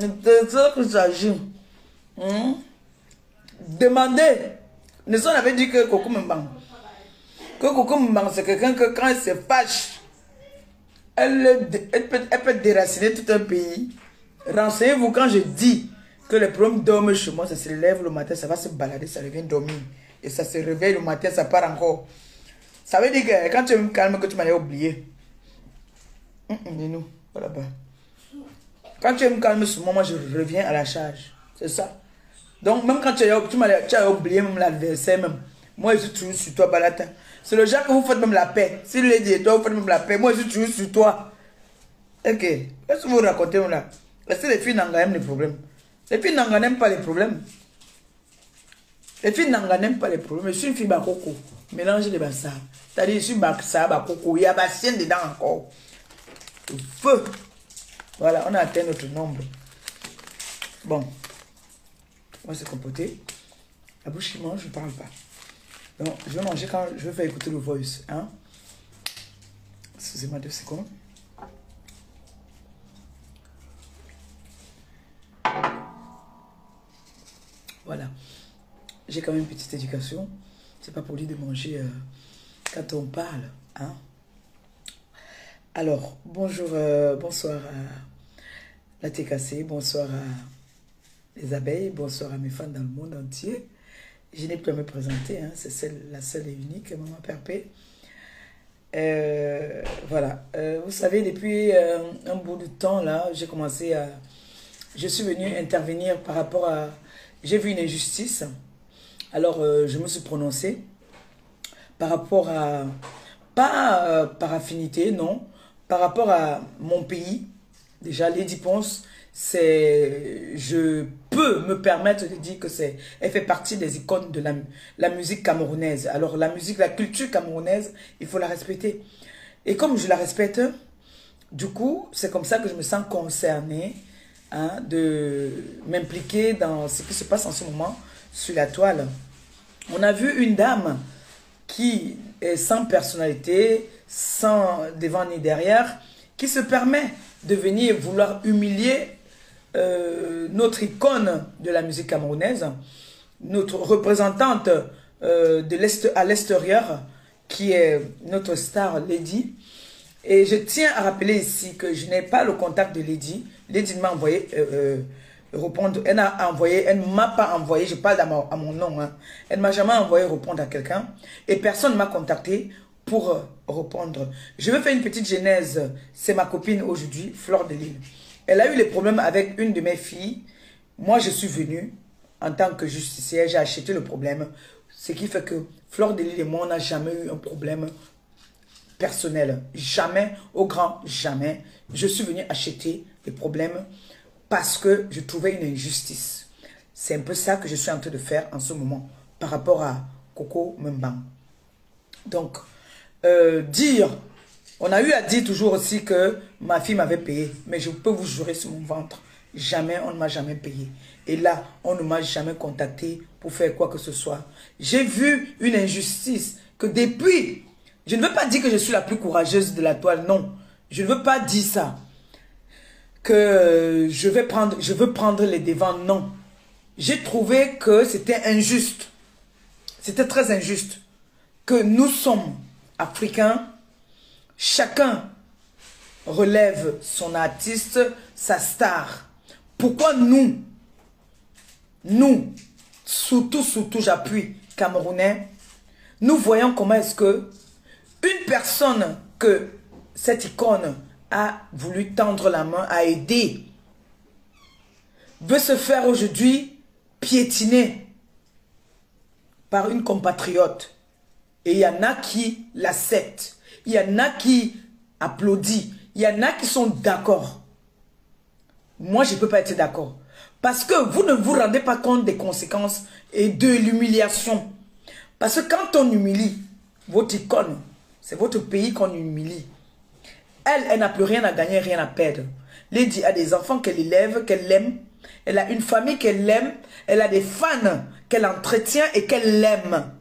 C'est ça que ça joue. Demandez. Nelson avait dit que Coco Mbang. Que Coco Mbang, c'est quelqu'un que quand elle se fâche, elle peut déraciner tout un pays. Renseignez-vous quand je dis que les problèmes dorment chez moi, ça se lève le matin, ça va se balader, ça revient dormir. Et ça se réveille le matin, ça part encore. Ça veut dire que quand tu me calmes, que tu m'as oublié. Dis-nous, voilà bas. Quand tu me calmes sur moi, je reviens à la charge. C'est ça. Donc, même quand tu as oublié même l'adversaire, même, moi, je suis toujours sur toi, Balata. C'est le genre que vous faites même la paix. Si le dit toi, vous faites même la paix, moi, je suis toujours sur toi. Ok. Qu'est-ce que vous racontez là? Est-ce que les filles n'en gagnent les problèmes? Les filles n'en gagnent pas les problèmes. Les filles n'en gagnent pas les problèmes. Je suis une fille bakoko. Mélange les bassins. C'est-à-dire, je suis baksa, bakoko. Il y a bassine dedans encore. Le feu. Voilà, on a atteint notre nombre. Bon. On va se comporter. La bouche qui mange, je ne parle pas. Donc, je vais manger quand je vais faire écouter le voice. Hein? Excusez-moi 2 secondes. Voilà. J'ai quand même une petite éducation. C'est pas pour lui de manger quand on parle. Hein? Alors, bonjour, bonsoir à la TKC, bonsoir à les abeilles, bonsoir à mes fans dans le monde entier. Je n'ai plus à me présenter, hein, c'est la seule et unique, Maman Perpé. Voilà, vous savez, depuis un bout de temps, là, j'ai commencé à... Je suis venue intervenir par rapport à... J'ai vu une injustice, alors je me suis prononcée par rapport à... Pas par affinité, non, par rapport à mon pays. Déjà, Lady Ponce, je peux me permettre de dire que elle fait partie des icônes de la musique camerounaise. Alors la musique, la culture camerounaise, il faut la respecter. Et comme je la respecte, du coup, c'est comme ça que je me sens concernée, hein, de m'impliquer dans ce qui se passe en ce moment sur la toile. On a vu une dame qui est sans personnalité, sans devant ni derrière, qui se permet de venir vouloir humilier notre icône de la musique camerounaise, notre représentante à l'extérieur, qui est notre star Lady. Et je tiens à rappeler ici que je n'ai pas le contact de Lady. Lady m'a envoyé répondre. Elle ne m'a pas envoyé, je parle à mon nom, hein. Elle ne m'a jamais envoyé répondre à quelqu'un. Et personne ne m'a contacté pour répondre. Je vais faire une petite genèse. C'est ma copine aujourd'hui, Fleur de Lille. Elle a eu les problèmes avec une de mes filles. Moi, je suis venue en tant que justicière. J'ai acheté le problème. Ce qui fait que Fleur de Lille et moi, on n'a jamais eu un problème personnel. Jamais, au grand jamais. Je suis venue acheter les problèmes parce que je trouvais une injustice. C'est un peu ça que je suis en train de faire en ce moment par rapport à Coco Mbang. Donc, on a eu à dire toujours aussi que ma fille m'avait payé, mais je peux vous jurer sur mon ventre, jamais, on ne m'a jamais payé. Et là, on ne m'a jamais contacté pour faire quoi que ce soit. J'ai vu une injustice que depuis, je ne veux pas dire que je suis la plus courageuse de la toile, non. Je ne veux pas dire ça. Que je veux prendre les devants, non. J'ai trouvé que c'était injuste. C'était très injuste. Que nous sommes Africains, chacun relève son artiste, sa star. Pourquoi nous, surtout j'appuie Camerounais, nous voyons comment est-ce que une personne que cette icône a voulu tendre la main, a aidé, veut se faire aujourd'hui piétiner par une compatriote. Et il y en a qui l'acceptent. Il y en a qui applaudissent. Il y en a qui sont d'accord. Moi, je ne peux pas être d'accord. Parce que vous ne vous rendez pas compte des conséquences et de l'humiliation. Parce que quand on humilie votre icône, c'est votre pays qu'on humilie. Elle n'a plus rien à gagner, rien à perdre. Lady a des enfants qu'elle élève, qu'elle aime. Elle a une famille qu'elle aime. Elle a des fans qu'elle entretient et qu'elle aime.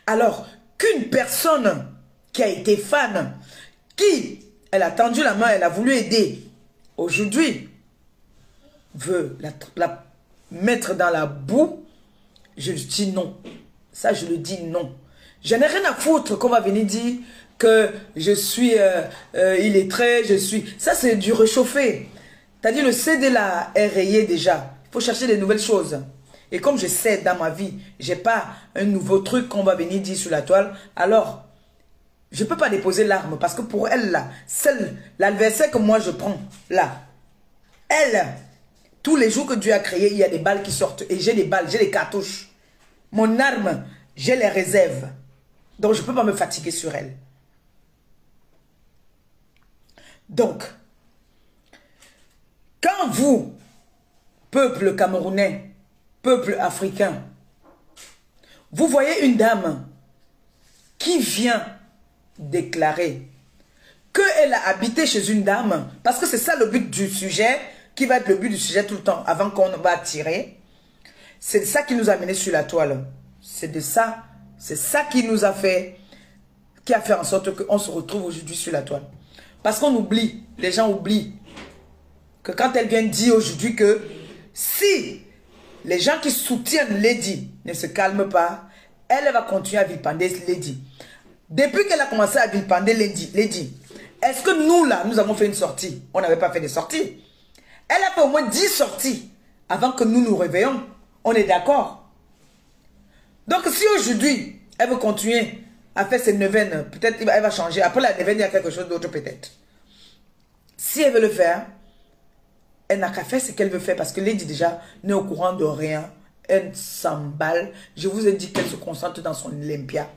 Alors, qu'une personne qui a été fan, elle a tendu la main, elle a voulu aider, aujourd'hui veut la mettre dans la boue, je dis non. Ça, je le dis non. Je n'ai rien à foutre qu'on va venir dire que je suis illettré, je suis... Ça, c'est du réchauffé. C'est-à-dire le CD là est rayé déjà. Il faut chercher des nouvelles choses. Et comme je sais dans ma vie, j'ai pas un nouveau truc qu'on va venir dire sur la toile, alors je ne peux pas déposer l'arme parce que pour elle là, l'adversaire que moi je prends là, elle, tous les jours que Dieu a créé, il y a des balles qui sortent. Et j'ai des balles, j'ai des cartouches. Mon arme, j'ai les réserves. Donc je ne peux pas me fatiguer sur elle. Donc, quand vous, peuple camerounais, peuple africain, vous voyez une dame qui vient déclarer qu'elle a habité chez une dame, parce que c'est ça le but du sujet, qui va être le but du sujet tout le temps, avant qu'on va tirer. C'est ça qui nous a menés sur la toile. C'est ça qui nous a fait, qui a fait en sorte qu'on se retrouve aujourd'hui sur la toile. Parce qu'on oublie, les gens oublient, que quand elle vient dire aujourd'hui que si les gens qui soutiennent Lady ne se calment pas, elle va continuer à vilipender Lady. Depuis qu'elle a commencé à vilipender Lady, est-ce que nous là, nous avons fait une sortie? On n'avait pas fait de sortie. Elle a fait au moins 10 sorties avant que nous nous réveillons. On est d'accord? Donc si aujourd'hui, elle veut continuer à faire ses neuvaines, peut-être elle va changer. Après la neuvaine, il y a quelque chose d'autre peut-être. Si elle veut le faire, elle n'a qu'à faire ce qu'elle veut faire parce que Lady déjà n'est au courant de rien. Elle s'emballe. Je vous ai dit qu'elle se concentre dans son Olympia.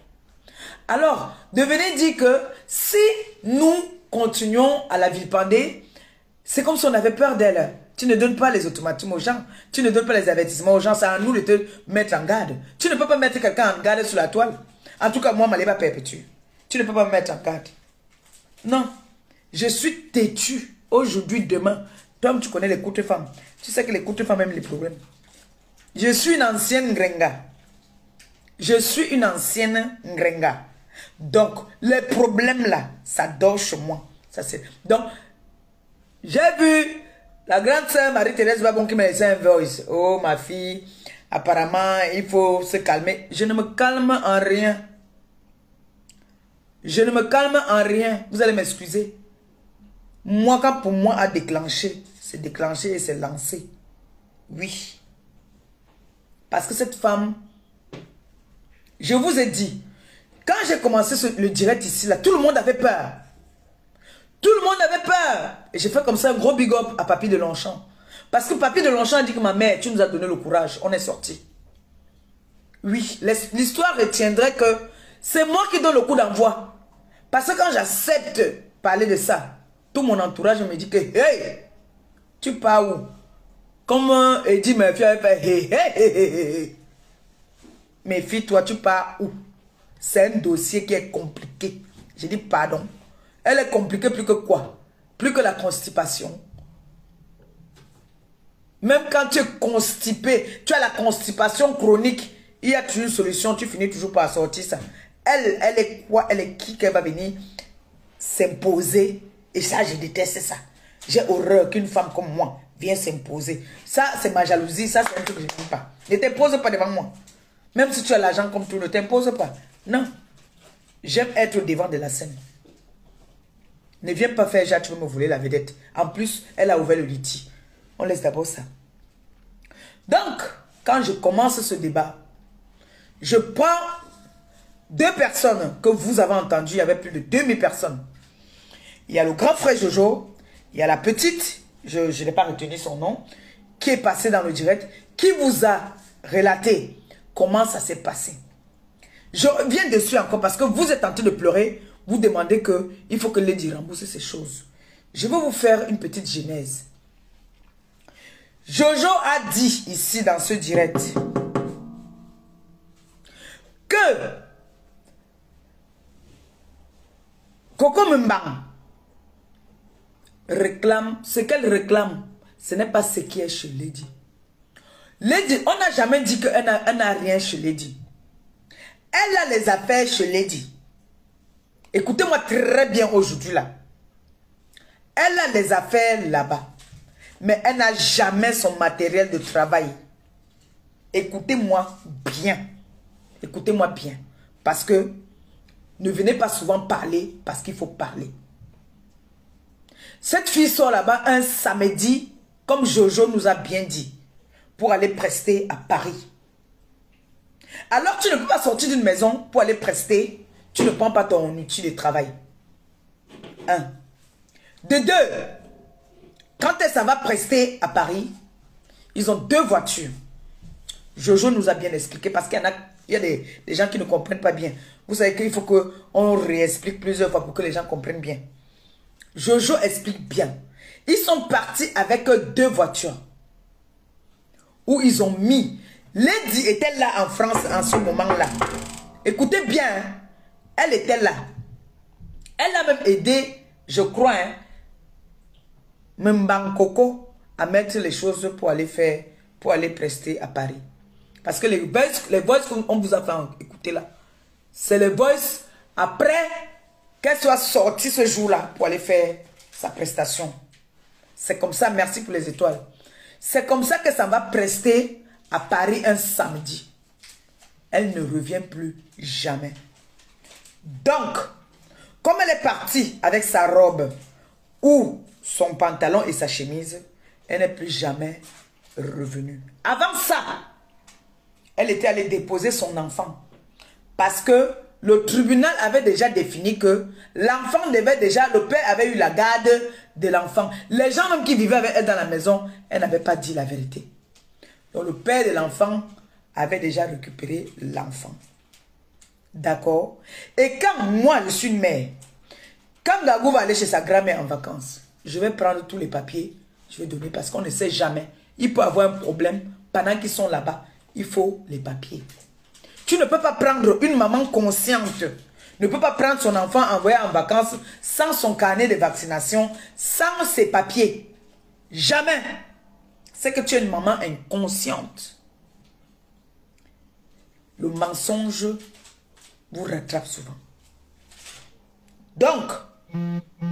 Alors, devenez dire que si nous continuons à la vilipender, c'est comme si on avait peur d'elle. Tu ne donnes pas les automatismes aux gens. Tu ne donnes pas les avertissements aux gens. C'est à nous de te mettre en garde. Tu ne peux pas mettre quelqu'un en garde sur la toile. En tout cas, moi, je ne pas perpétuer. Tu ne peux pas me mettre en garde. Non. Je suis têtu. Aujourd'hui, demain. Toi, tu connais les coups de femmes. Tu sais que les coups de femmes aiment les problèmes. Je suis une ancienne Ngrenga. Je suis une ancienne Ngrenga. Donc, les problèmes là, ça dort chez moi. Ça, donc, j'ai vu la grande sœur Marie-Thérèse Babon qui m'a laissé un voice. Oh, ma fille, apparemment, il faut se calmer. Je ne me calme en rien. Je ne me calme en rien. Vous allez m'excuser. Moi, quand pour moi, à déclencher, c'est déclencher et c'est lancer. Oui. Parce que cette femme, je vous ai dit, quand j'ai commencé le direct ici, là, tout le monde avait peur. Tout le monde avait peur. Et j'ai fait comme ça un gros big up à Papy de Longchamp. Parce que Papy de Longchamp a dit que ma mère, tu nous as donné le courage. On est sorti. Oui, l'histoire retiendrait que c'est moi qui donne le coup d'envoi. Parce que quand j'accepte parler de ça, tout mon entourage me dit que, hey, tu pars où? Comme Eddie Murphy avait fait, hey, hey, hey, hey, hey. Méfie-toi, tu pars où? C'est un dossier qui est compliqué. J'ai dit pardon. Elle est compliquée plus que quoi? Plus que la constipation. Même quand tu es constipé, tu as la constipation chronique, il y a toujours une solution, tu finis toujours par sortir ça. Elle est quoi? Elle est qui qu'elle va venir s'imposer? Et ça, je déteste ça. J'ai horreur qu'une femme comme moi vienne s'imposer. Ça, c'est ma jalousie. Ça, c'est un truc que je n'aime pas. Ne t'impose pas devant moi. Même si tu as l'argent comme tout, ne t'impose pas. Non. J'aime être au devant de la scène. Ne viens pas faire, Jacques, tu veux me voler la vedette. En plus, elle a ouvert le litige. On laisse d'abord ça. Donc, quand je commence ce débat, je prends 2 personnes que vous avez entendues. Il y avait plus de 2000 personnes. Il y a le grand frère Jojo. Il y a la petite, je n'ai pas retenu son nom, qui est passée dans le direct, qui vous a relaté comment ça s'est passé. Je reviens dessus encore parce que vous êtes en train de pleurer. Vous demandez qu'il faut que Lady rembourse ces choses. Je vais vous faire une petite genèse. Jojo a dit ici dans ce direct que Coco Mbang réclame, ce qu'elle réclame, ce n'est pas ce qui est chez Lady. Lady, on n'a jamais dit qu'elle n'a rien chez Lady. Elle a les affaires chez Lady. Écoutez-moi très bien aujourd'hui là. Elle a les affaires là-bas. mais elle n'a jamais son matériel de travail. Écoutez-moi bien. Écoutez-moi bien. Parce que ne venez pas souvent parler parce qu'il faut parler. Cette fille sort là-bas un samedi, comme Jojo nous a bien dit, pour aller prester à Paris. Alors tu ne peux pas sortir d'une maison pour aller prester, tu ne prends pas ton outil de travail. Un. De deux, quand elle s'en va prester à Paris, ils ont 2 voitures. Jojo nous a bien expliqué parce qu'il y a des gens qui ne comprennent pas bien. Vous savez qu'il faut qu'on réexplique plusieurs fois pour que les gens comprennent bien. Jojo explique bien. Ils sont partis avec 2 voitures. Où ils ont mis. Lady était là en France en ce moment-là. Écoutez bien. Hein, elle était là. Elle a même aidé, je crois, hein, Mbangoko à mettre les choses pour aller prester à Paris. Parce que les voices qu'on vous a fait écouter là, c'est les voices après qu'elle soit sortie ce jour-là pour aller faire sa prestation. C'est comme ça, merci pour les étoiles. C'est comme ça que ça va prester à Paris un samedi. Elle ne revient plus jamais. Donc, comme elle est partie avec sa robe ou son pantalon et sa chemise, elle n'est plus jamais revenue. Avant ça, elle était allée déposer son enfant. Parce que le tribunal avait déjà défini que l'enfant devait déjà, le père avait eu la garde de l'enfant. Les gens même qui vivaient avec elle dans la maison, elle n'avait pas dit la vérité. Donc le père de l'enfant avait déjà récupéré l'enfant. D'accord? Et quand moi je suis une mère, quand Gagou va aller chez sa grand-mère en vacances, je vais prendre tous les papiers, je vais donner parce qu'on ne sait jamais. Il peut avoir un problème pendant qu'ils sont là-bas. Il faut les papiers. Tu ne peux pas prendre une maman consciente, ne peut pas prendre son enfant envoyé en vacances sans son carnet de vaccination, sans ses papiers. Jamais. C'est que tu es une maman inconsciente. Le mensonge vous rattrape souvent. Donc,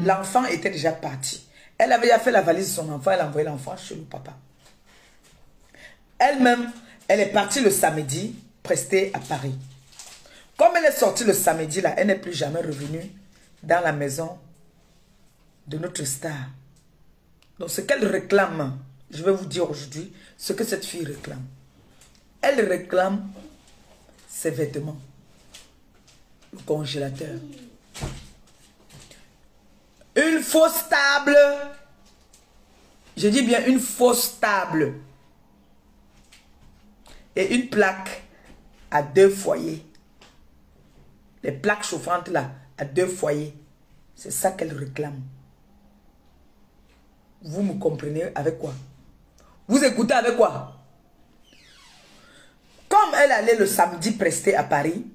l'enfant était déjà parti. Elle avait déjà fait la valise de son enfant, elle a envoyé l'enfant chez le papa. Elle-même, elle est partie le samedi, prester à Paris. Comme elle est sortie le samedi, là, elle n'est plus jamais revenue dans la maison de notre star. Donc, ce qu'elle réclame, je vais vous dire aujourd'hui, ce que cette fille réclame. Elle réclame ses vêtements, le congélateur. Une fausse table. Je dis bien une fausse table. Et une plaque à 2 foyers. Les plaques chauffantes là, à 2 foyers. C'est ça qu'elle réclame. Vous me comprenez avec quoi? Vous écoutez avec quoi? Comme elle allait le samedi prester à Paris,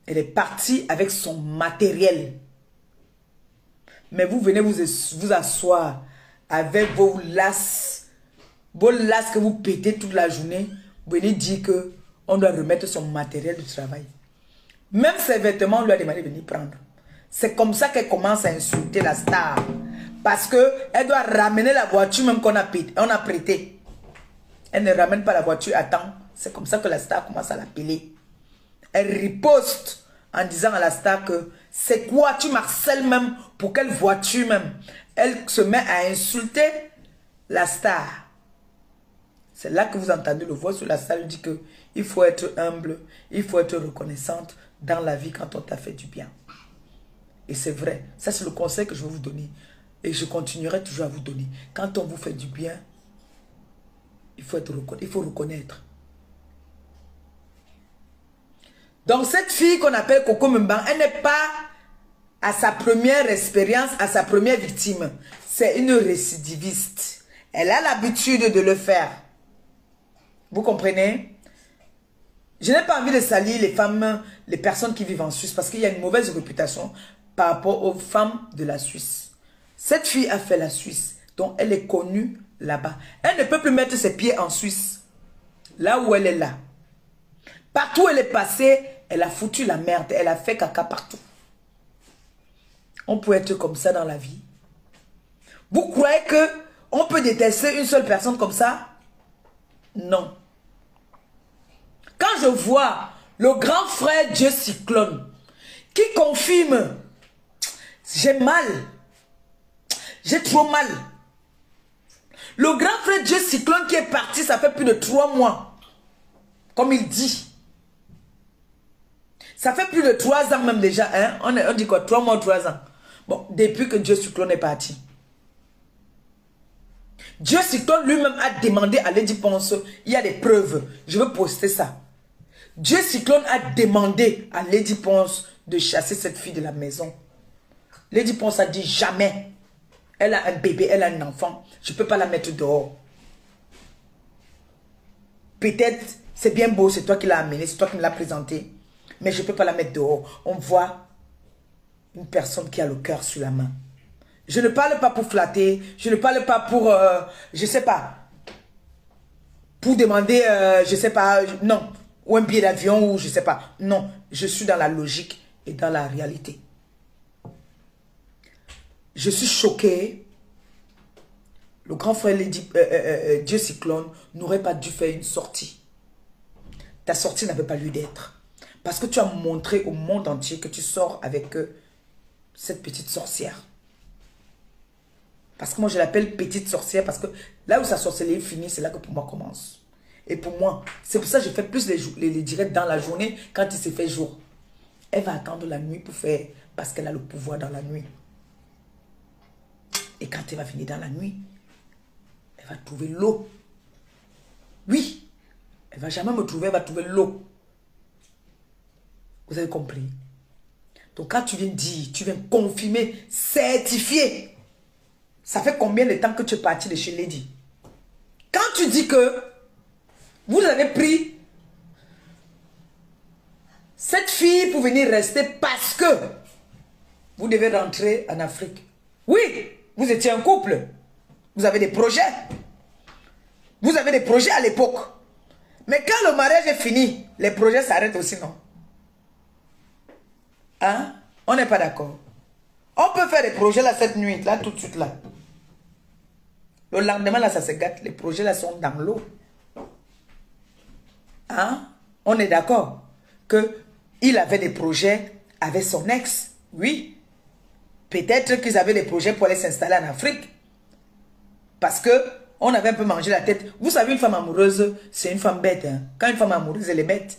elle est partie avec son matériel. Mais vous venez vous asseoir avec vos lasses que vous pétez toute la journée. Vous venez dire qu'on doit remettre son matériel de travail. Même ses vêtements, on lui a demandé de venir prendre. C'est comme ça qu'elle commence à insulter la star. Parce qu'elle doit ramener la voiture même qu'on a prêtée. Elle ne ramène pas la voiture à temps. C'est comme ça que la star commence à l'appeler. Elle riposte en disant à la star que c'est quoi, tu m'harcèles même pour quelle voiture même. Elle se met à insulter la star. C'est là que vous entendez le voix sur la salle dit que il faut être humble, il faut être reconnaissante dans la vie quand on t'a fait du bien. Et c'est vrai, ça c'est le conseil que je vais vous donner. Et je continuerai toujours à vous donner. Quand on vous fait du bien, il faut reconnaître. Donc cette fille qu'on appelle Coco Mbang, elle n'est pas à sa première expérience, à sa première victime. C'est une récidiviste. Elle a l'habitude de le faire. Vous comprenez? Je n'ai pas envie de salir les femmes, les personnes qui vivent en Suisse parce qu'il y a une mauvaise réputation par rapport aux femmes de la Suisse. Cette fille a fait la Suisse, donc elle est connue là-bas. Elle ne peut plus mettre ses pieds en Suisse, là où elle est là. Partout où elle est passée, elle a foutu la merde, elle a fait caca partout. On peut être comme ça dans la vie. Vous croyez que On peut détester une seule personne comme ça? Non. Quand je vois le grand frère Dieu Cyclone qui confirme, j'ai mal. J'ai trop mal. Le grand frère Dieu Cyclone qui est parti, ça fait plus de 3 mois. Comme il dit. Ça fait plus de 3 ans même déjà. Hein? On dit quoi? 3 mois, 3 ans. Bon, depuis que Dieu Cyclone est parti. Dieu Cyclone lui-même a demandé à Lady Ponce, il y a des preuves. Je veux poster ça. Dieu Cyclone a demandé à Lady Ponce de chasser cette fille de la maison. Lady Ponce a dit jamais. Elle a un bébé, elle a un enfant. Je ne peux pas la mettre dehors. Peut-être, c'est bien beau, c'est toi qui l'as amenée, c'est toi qui me l'as présentée. Mais je ne peux pas la mettre dehors. On voit une personne qui a le cœur sur la main. Je ne parle pas pour flatter. Je ne parle pas pour, je ne sais pas, pour demander, je ne sais pas, non. Ou un billet d'avion, ou je ne sais pas. Non, je suis dans la logique et dans la réalité. Je suis choqué. Le grand frère Dieu Cyclone n'aurait pas dû faire une sortie. Ta sortie n'avait pas lieu d'être. Parce que tu as montré au monde entier que tu sors avec cette petite sorcière. Parce que moi je l'appelle petite sorcière parce que là où sa sorcellerie finit, c'est là que pour moi commence. Et pour moi, c'est pour ça que je fais plus les directs dans la journée quand il se fait jour. Elle va attendre la nuit pour faire, parce qu'elle a le pouvoir dans la nuit. Et quand elle va venir dans la nuit, elle va trouver l'eau. Oui, elle ne va jamais me trouver, elle va trouver l'eau. Vous avez compris? Donc quand tu viens dire, tu viens confirmer, certifier, ça fait combien de temps que tu es parti de chez Lady? Quand tu dis que vous avez pris cette fille pour venir rester parce que vous devez rentrer en Afrique. Oui, vous étiez un couple. Vous avez des projets. Vous avez des projets à l'époque. Mais quand le mariage est fini, les projets s'arrêtent aussi, non? Hein? On n'est pas d'accord. On peut faire des projets là cette nuit, là tout de suite là. Le lendemain là, ça se gâte. Les projets là sont dans l'eau. Hein? On est d'accord que il avait des projets avec son ex. Oui. Peut-être qu'ils avaient des projets pour aller s'installer en Afrique. Parce que on avait un peu mangé la tête. Vous savez, une femme amoureuse, c'est une femme bête. Hein? Quand une femme amoureuse, elle est bête.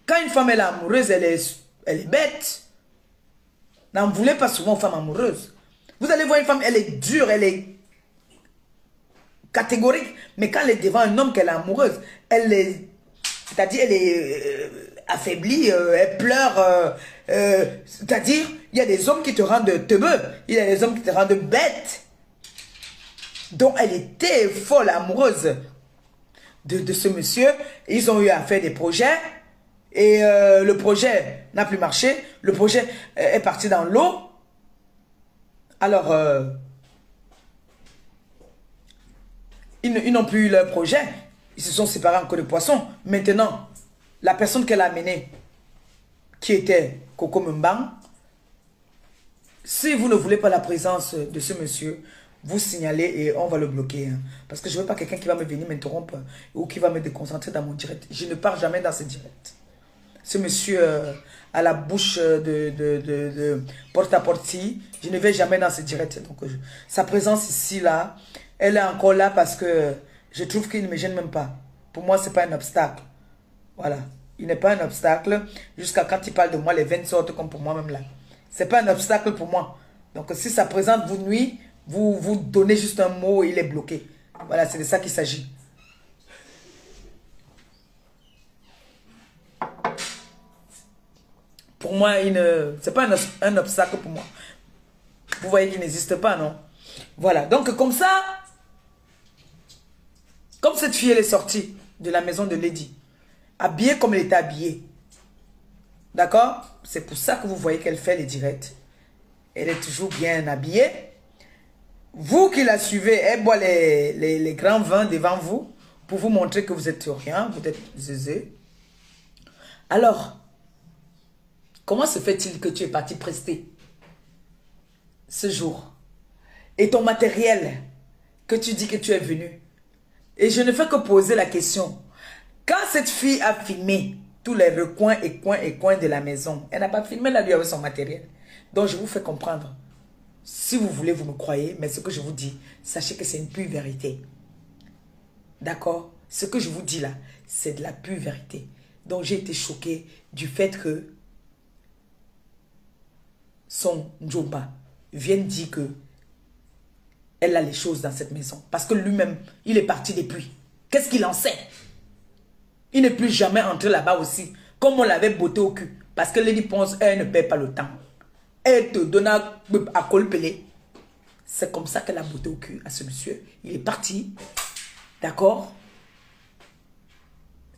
Quand une femme est amoureuse, elle est bête. N'en voulez pas souvent aux femmes amoureuses. Vous allez voir une femme, elle est dure, elle est catégorique. Mais quand elle est devant un homme qu'elle est amoureuse, elle est... C'est-à-dire, elle est affaiblie, elle pleure. C'est-à-dire, il y a des hommes qui te rendent teubeux. Il y a des hommes qui te rendent bête. Donc, elle était folle, amoureuse de ce monsieur. Ils ont eu à faire des projets. Et le projet n'a plus marché. Le projet est parti dans l'eau. Alors, ils n'ont plus eu leur projet. Ils se sont séparés en queue de poisson. Maintenant, la personne qu'elle a amenée, qui était Coco Mbang, si vous ne voulez pas la présence de ce monsieur, vous signalez et on va le bloquer. Hein. Parce que je ne veux pas quelqu'un qui va me venir m'interrompre ou qui va me déconcentrer dans mon direct. Je ne pars jamais dans ce direct. Ce monsieur a la bouche de porte-à-porte, je ne vais jamais dans ce direct. Donc, sa présence ici, là, elle est encore là parce que je trouve qu'il ne me gêne même pas. Pour moi, ce n'est pas un obstacle. Voilà. Il n'est pas un obstacle jusqu'à quand il parle de moi, les 20 sortes comme pour moi-même là. Ce n'est pas un obstacle pour moi. Donc, si sa présence vous nuit, vous donnez juste un mot et il est bloqué. Voilà, c'est de ça qu'il s'agit. Pour moi, ce n'est pas un obstacle pour moi. Vous voyez qu'il n'existe pas, non? Voilà, donc comme ça, comme cette fille, elle est sortie de la maison de Lady, habillée comme elle était habillée. D'accord? C'est pour ça que vous voyez qu'elle fait les directs. Elle est toujours bien habillée. Vous qui la suivez, elle boit les grands vins devant vous pour vous montrer que vous êtes rien, vous êtes zézé. Alors, comment se fait-il que tu es parti prester ce jour? et ton matériel que tu dis que tu es venu. Et je ne fais que poser la question. Quand cette fille a filmé tous les recoins et coins de la maison, elle n'a pas filmé la lui avec son matériel. Donc je vous fais comprendre. Si vous voulez, vous me croyez, mais ce que je vous dis, sachez que c'est une pure vérité. D'accord? Ce que je vous dis là, c'est de la pure vérité. Donc j'ai été choquée du fait que son Njoba vienne dire que elle a les choses dans cette maison. Parce que lui-même, il est parti depuis. Qu'est-ce qu'il en sait? Il n'est plus jamais entré là-bas aussi. Comme on l'avait botté au cul. Parce que Lady Ponce, elle ne perd pas le temps. Elle te donne à colpeler. C'est comme ça qu'elle a botté au cul à ce monsieur. Il est parti. D'accord?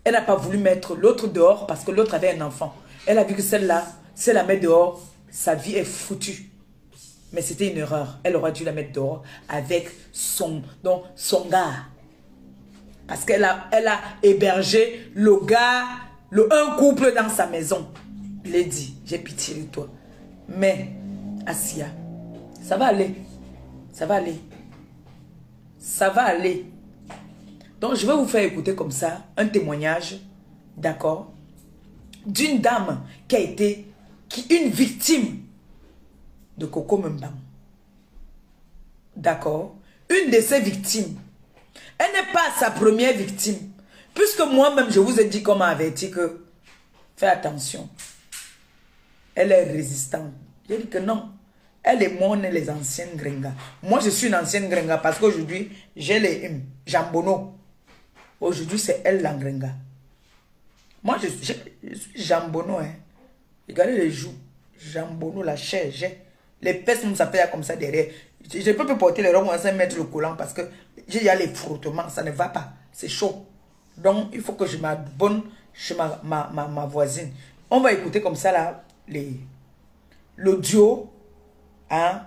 Elle n'a pas voulu mettre l'autre dehors parce que l'autre avait un enfant. Elle a vu que celle-là, si elle la met dehors, sa vie est foutue. Mais c'était une erreur. Elle aurait dû la mettre dehors avec son gars. Parce qu'elle a hébergé le gars, un couple dans sa maison. Il a dit, j'ai pitié de toi. Mais, Assia, ça va aller. Ça va aller. Ça va aller. Donc, je vais vous faire écouter comme ça un témoignage, d'accord, d'une dame qui a été, une victime de Coco Mbam. D'accord? Une de ses victimes. Elle n'est pas sa première victime. Puisque moi-même, je vous ai dit comme averti que, fais attention. Elle est résistante. J'ai dit que non. Elle est mon les anciennes gringas. Moi, je suis une ancienne gringa parce qu'aujourd'hui, j'ai les jambono. Aujourd'hui, c'est elle la gringa. Moi, je suis jambono. Hein. Regardez les joues. Jambono, la chair, j'ai. Les fesses me s'appellent comme ça derrière. Je ne peux plus porter les robes sans mettre le collant parce que il y a les frottements, ça ne va pas. C'est chaud. Donc, il faut que je m'abonne chez ma voisine. On va écouter comme ça là l'audio. Hein?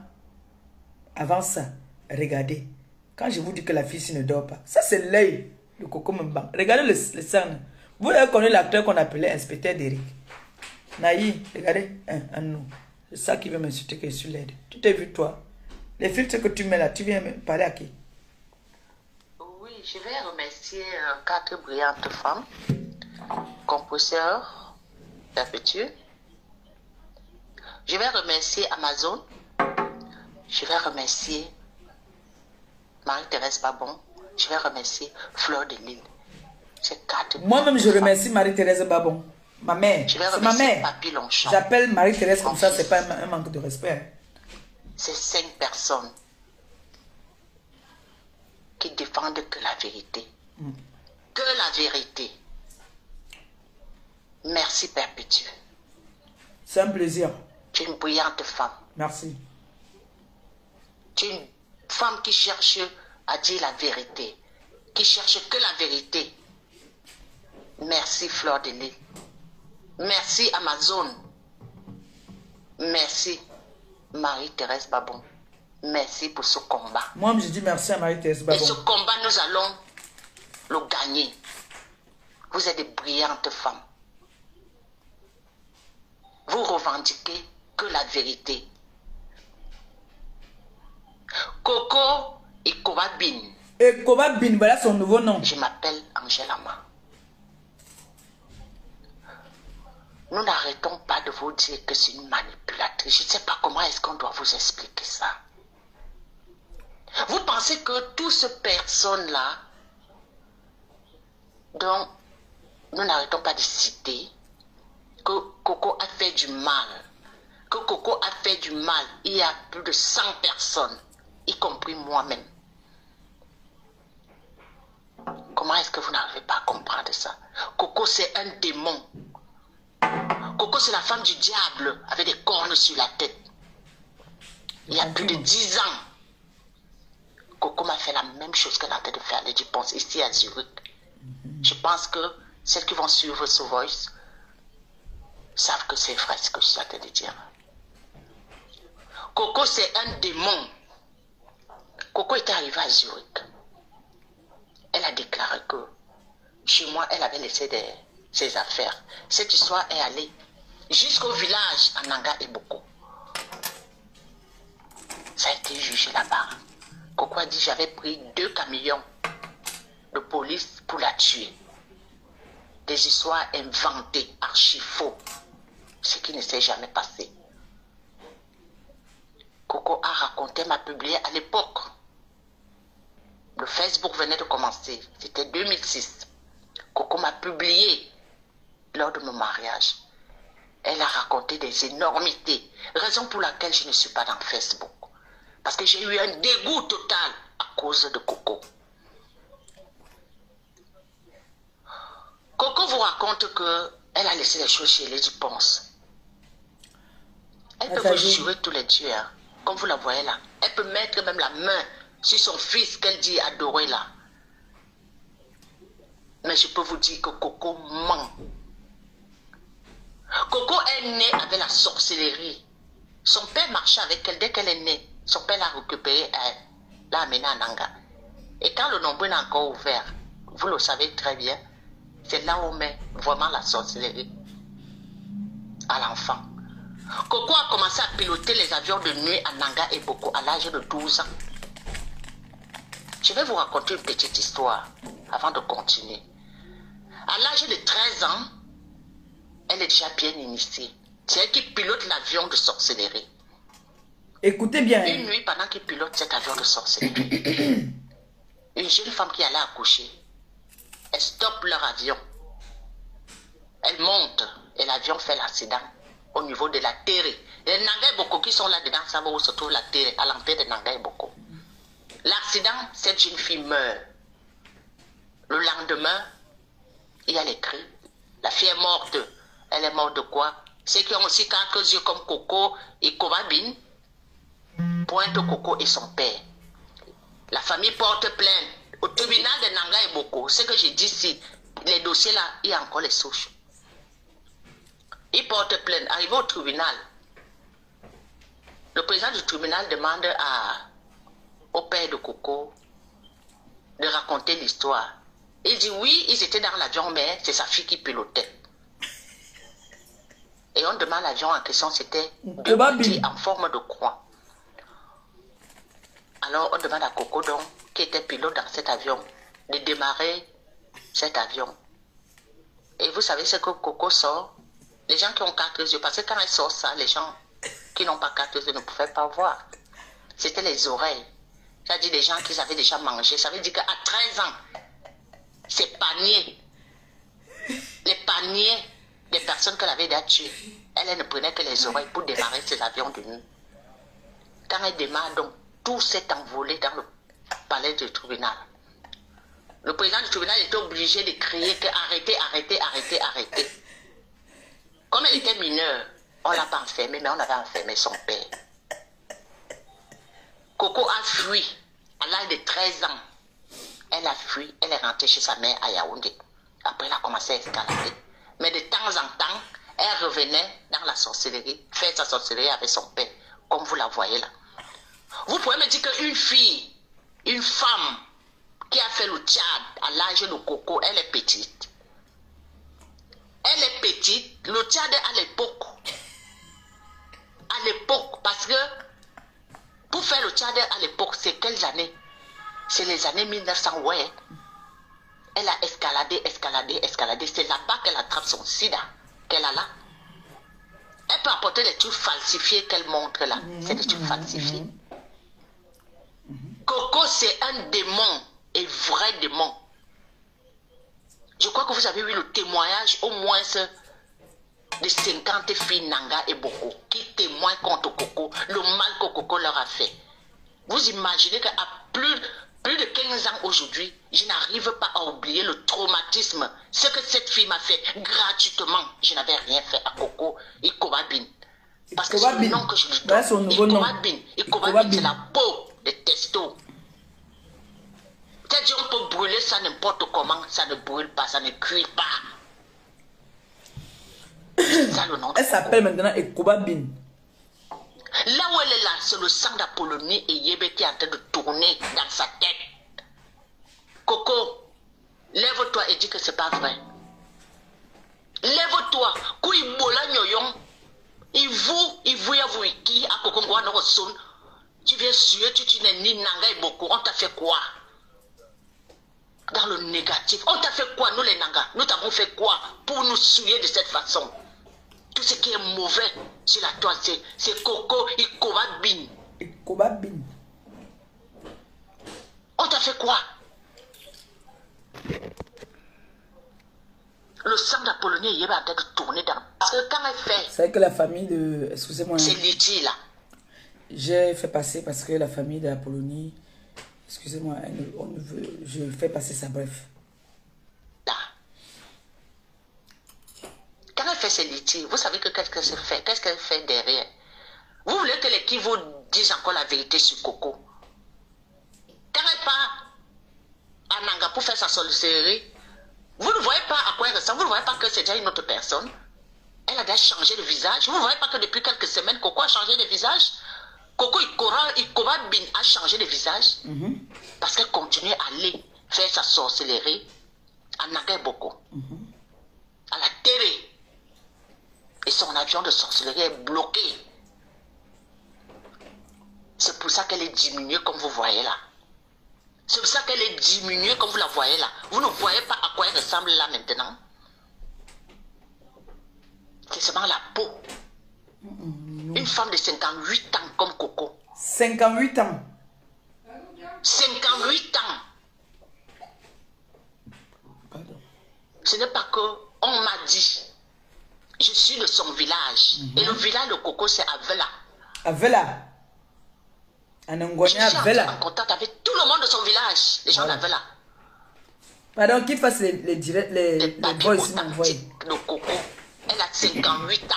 Avant ça, regardez. Quand je vous dis que la fille ne dort pas, ça c'est l'œil de Coco Mbam. Regardez le sang. Vous avez connu l'acteur qu'on appelait inspecteur d'Eric. Naï, regardez. Un nom. C'est ça qui veut m'insulter que je suis laide. Tu t'es vu toi? Les filtres que tu mets là, tu viens me parler à qui? Oui, je vais remercier 4 brillantes femmes, compositeurs, perpétueux. Je vais remercier Amazon. Je vais remercier Marie-Thérèse Babon. Je vais remercier Fleur de Lille. C'est 4. Moi-même, je remercie Marie-Thérèse Babon. Ma mère. C'est ma mère. J'appelle Marie-Thérèse comme ça, c'est pas un manque de respect. C'est 5 personnes qui défendent que la vérité. Que la vérité. Merci Perpétue. C'est un plaisir. Tu es une brillante femme. Merci. Tu es une femme qui cherche à dire la vérité. Qui cherche que la vérité. Merci Fleur de Lille. Merci Amazon. Merci Marie-Thérèse Babon. Merci pour ce combat. Moi, je dis merci à Marie-Thérèse Babon. Et ce combat, nous allons le gagner. Vous êtes des brillantes femmes. Vous revendiquez que la vérité. Coco et Kobabin. Et Kobabin, voilà son nouveau nom. Je m'appelle Angela Ma. Nous n'arrêtons pas de vous dire que c'est une manipulatrice. Je ne sais pas comment est-ce qu'on doit vous expliquer ça. Vous pensez que toutes ces personnes-là, dont nous n'arrêtons pas de citer, que Coco a fait du mal, que Coco a fait du mal, il y a plus de 100 personnes, y compris moi-même. Comment est-ce que vous n'arrivez pas à comprendre ça? Coco, c'est un démon. Coco, c'est la femme du diable avec des cornes sur la tête. Il y a plus de 10 ans. Coco m'a fait la même chose qu'elle a tenté de faire Lady Ponce ici à Zurich. Je pense que celles qui vont suivre ce voice savent que c'est vrai ce que je suis en train de dire. Coco, c'est un démon. Coco était arrivée à Zurich. Elle a déclaré que chez moi, elle avait laissé ses affaires. Cette histoire est allée jusqu'au village à Nanga et Boko. Ça a été été jugé là-bas. Coco a dit j'avais pris 2 camions de police pour la tuer. Des histoires inventées, archi faux, ce qui ne s'est jamais passé. Coco a raconté, m'a publié à l'époque. Le Facebook venait de commencer, c'était 2006. Coco m'a publié lors de mon mariage. Elle a raconté des énormités, raison pour laquelle je ne suis pas dans Facebook. Parce que j'ai eu un dégoût total à cause de Coco. Coco vous raconte qu'elle a laissé les choses chez les Duponce. Elle peut vous jurer tous les dieux, hein, comme vous la voyez là. Elle peut mettre même la main sur son fils qu'elle dit adorer là. Mais je peux vous dire que Coco ment. Coco est née avec la sorcellerie. Son père marchait avec elle dès qu'elle est née. Son père l'a récupérée, l'a amenée à Nanga. Et quand le nombril est encore ouvert, vous le savez très bien, c'est là où on met vraiment la sorcellerie à l'enfant. Coco a commencé à piloter les avions de nuit à Nanga et Boko à l'âge de 12 ans. Je vais vous raconter une petite histoire avant de continuer. À l'âge de 13 ans, elle est déjà bien initiée. C'est elle qui pilote l'avion de sorcellerie. Écoutez bien. Une nuit, pendant qu'il pilote cet avion de sorcellerie, une jeune femme qui allait accoucher, elle stoppe leur avion. Elle monte et l'avion fait l'accident au niveau de la terre. Les Nanga et Boko qui sont là-dedans savent où se trouve la terre, à l'entrée de Nanga et Boko. L'accident, cette jeune fille meurt. Le lendemain, il y a les cris. La fille est morte. Elle est morte de quoi? Ceux qui ont aussi 4 yeux comme Coco et Kobabin pointent Coco et son père. La famille porte plainte au tribunal de Nanga et Boko. Ce que j'ai dit ici, les dossiers là, il y a encore les souches. Ils portent plainte. Arrivé au tribunal, le président du tribunal demande au père de Coco de raconter l'histoire. Il dit oui, ils étaient dans l'avion, mais c'est sa fille qui pilotait. Et on demande l'avion en question, c'était en forme de croix. Alors on demande à Coco, donc, qui était pilote dans cet avion, de démarrer cet avion. Et vous savez ce que Coco sort? Les gens qui ont 4 yeux, parce que quand elle sort ça, les gens qui n'ont pas 4 yeux ne pouvaient pas voir. C'était les oreilles. J'ai dit les gens qui avaient déjà mangé. Ça veut dire qu'à 13 ans, ces paniers, les paniers des personnes qu'elle avait déjà tuées, elle ne prenait que les oreilles pour démarrer ses avions de nuit. Quand elle démarre, donc, tout s'est envolé dans le palais du tribunal. Le président du tribunal était obligé de crier que arrêtez, arrêtez, arrêtez, arrêtez. Comme elle était mineure, on ne l'a pas enfermée, mais on avait enfermé son père. Coco a fui à l'âge de 13 ans. Elle a fui, elle est rentrée chez sa mère à Yaoundé. Après, elle a commencé à escalader. Mais de temps en temps, elle revenait dans la sorcellerie, faire sa sorcellerie avec son père, comme vous la voyez là. Vous pouvez me dire qu'une fille, une femme qui a fait le Tchad à l'âge de Coco, elle est petite. Elle est petite. Le Tchad à l'époque, parce que pour faire le Tchad à l'époque, c'est quelles années? C'est les années 1900, ouais. Elle a escaladé, escaladé, escaladé. C'est là-bas qu'elle attrape son sida, qu'elle a là. Elle peut apporter des trucs falsifiés qu'elle montre là. C'est des trucs falsifiés. Coco, c'est un démon, et vrai démon. Je crois que vous avez eu le témoignage au moins de 50 filles Nanga et Boko qui témoignent contre Coco, le mal que Coco leur a fait. Vous imaginez qu'à plus de 15 ans aujourd'hui, je n'arrive pas à oublier le traumatisme. Ce que cette fille m'a fait gratuitement, je n'avais rien fait à Coco et Kobabin. Parce que c'est le nom que je lui donne. Son nouveau nom. Et Kobabin, c'est la peau des testos. C'est-à-dire on peut brûler ça n'importe comment, ça ne brûle pas, ça ne cuit pas. C'est ça le nom. Elle s'appelle maintenant Ekobabin. Là où elle est là, c'est le sang d'Apollonie et Yébé qui est en train de tourner dans sa tête. Coco, lève-toi et dis que c'est pas vrai. Lève-toi. Kui bola nyoyon. Il vous y a vous qui a Coco Ngwa no son. Tu viens suer, tu n'es ni Nanga et Boko. On t'a fait quoi? Dans le négatif. On t'a fait quoi, nous les Nanga? Nous t'avons fait quoi pour nous souiller de cette façon? Tout ce qui est mauvais sur la toile, c'est Coco et Kobabin. Kobabin. On t'a fait quoi? Le sang d'Apollonie il est en train de tourner dans... Parce que quand elle fait... C'est que la famille de... Excusez-moi. C'est Liti là. J'ai fait passer parce que la famille d'Apollonie... Excusez-moi, on ne veut... Je fais passer ça, bref. Là. Quand elle fait ses litiges, vous savez que qu'est-ce qu'elle se fait? Qu'est-ce qu'elle fait derrière? Vous voulez que les qui vous disent encore la vérité sur Coco? Quand elle part à Nanga pour faire sa sorcellerie, vous ne voyez pas à quoi elle ressemble, vous ne voyez pas que c'est déjà une autre personne. Elle a déjà changé de visage. Vous ne voyez pas que depuis quelques semaines, Coco a changé de visage. Coco Ikobabin a changé de visage. Parce qu'elle continue à aller faire sa sorcellerie à Nanga Boko. À la télé. Et son avion de sorcellerie est bloqué. C'est pour ça qu'elle est diminuée comme vous voyez là. C'est pour ça qu'elle est diminuée comme vous la voyez là. Vous ne voyez pas à quoi elle ressemble là maintenant. C'est seulement la peau. Une femme de 58 ans comme Coco. 58 ans. 58 ans. Pardon. Ce n'est pas que on m'a dit. Je suis de son village. Et le village de Coco, c'est Avela. Avela. En Je suis Avela. en contact avec tout le monde de son village. Les gens d'Avela. Pardon, qu'il fasse les directs, les papiers voice authentiques de Coco. Elle a 58 ans.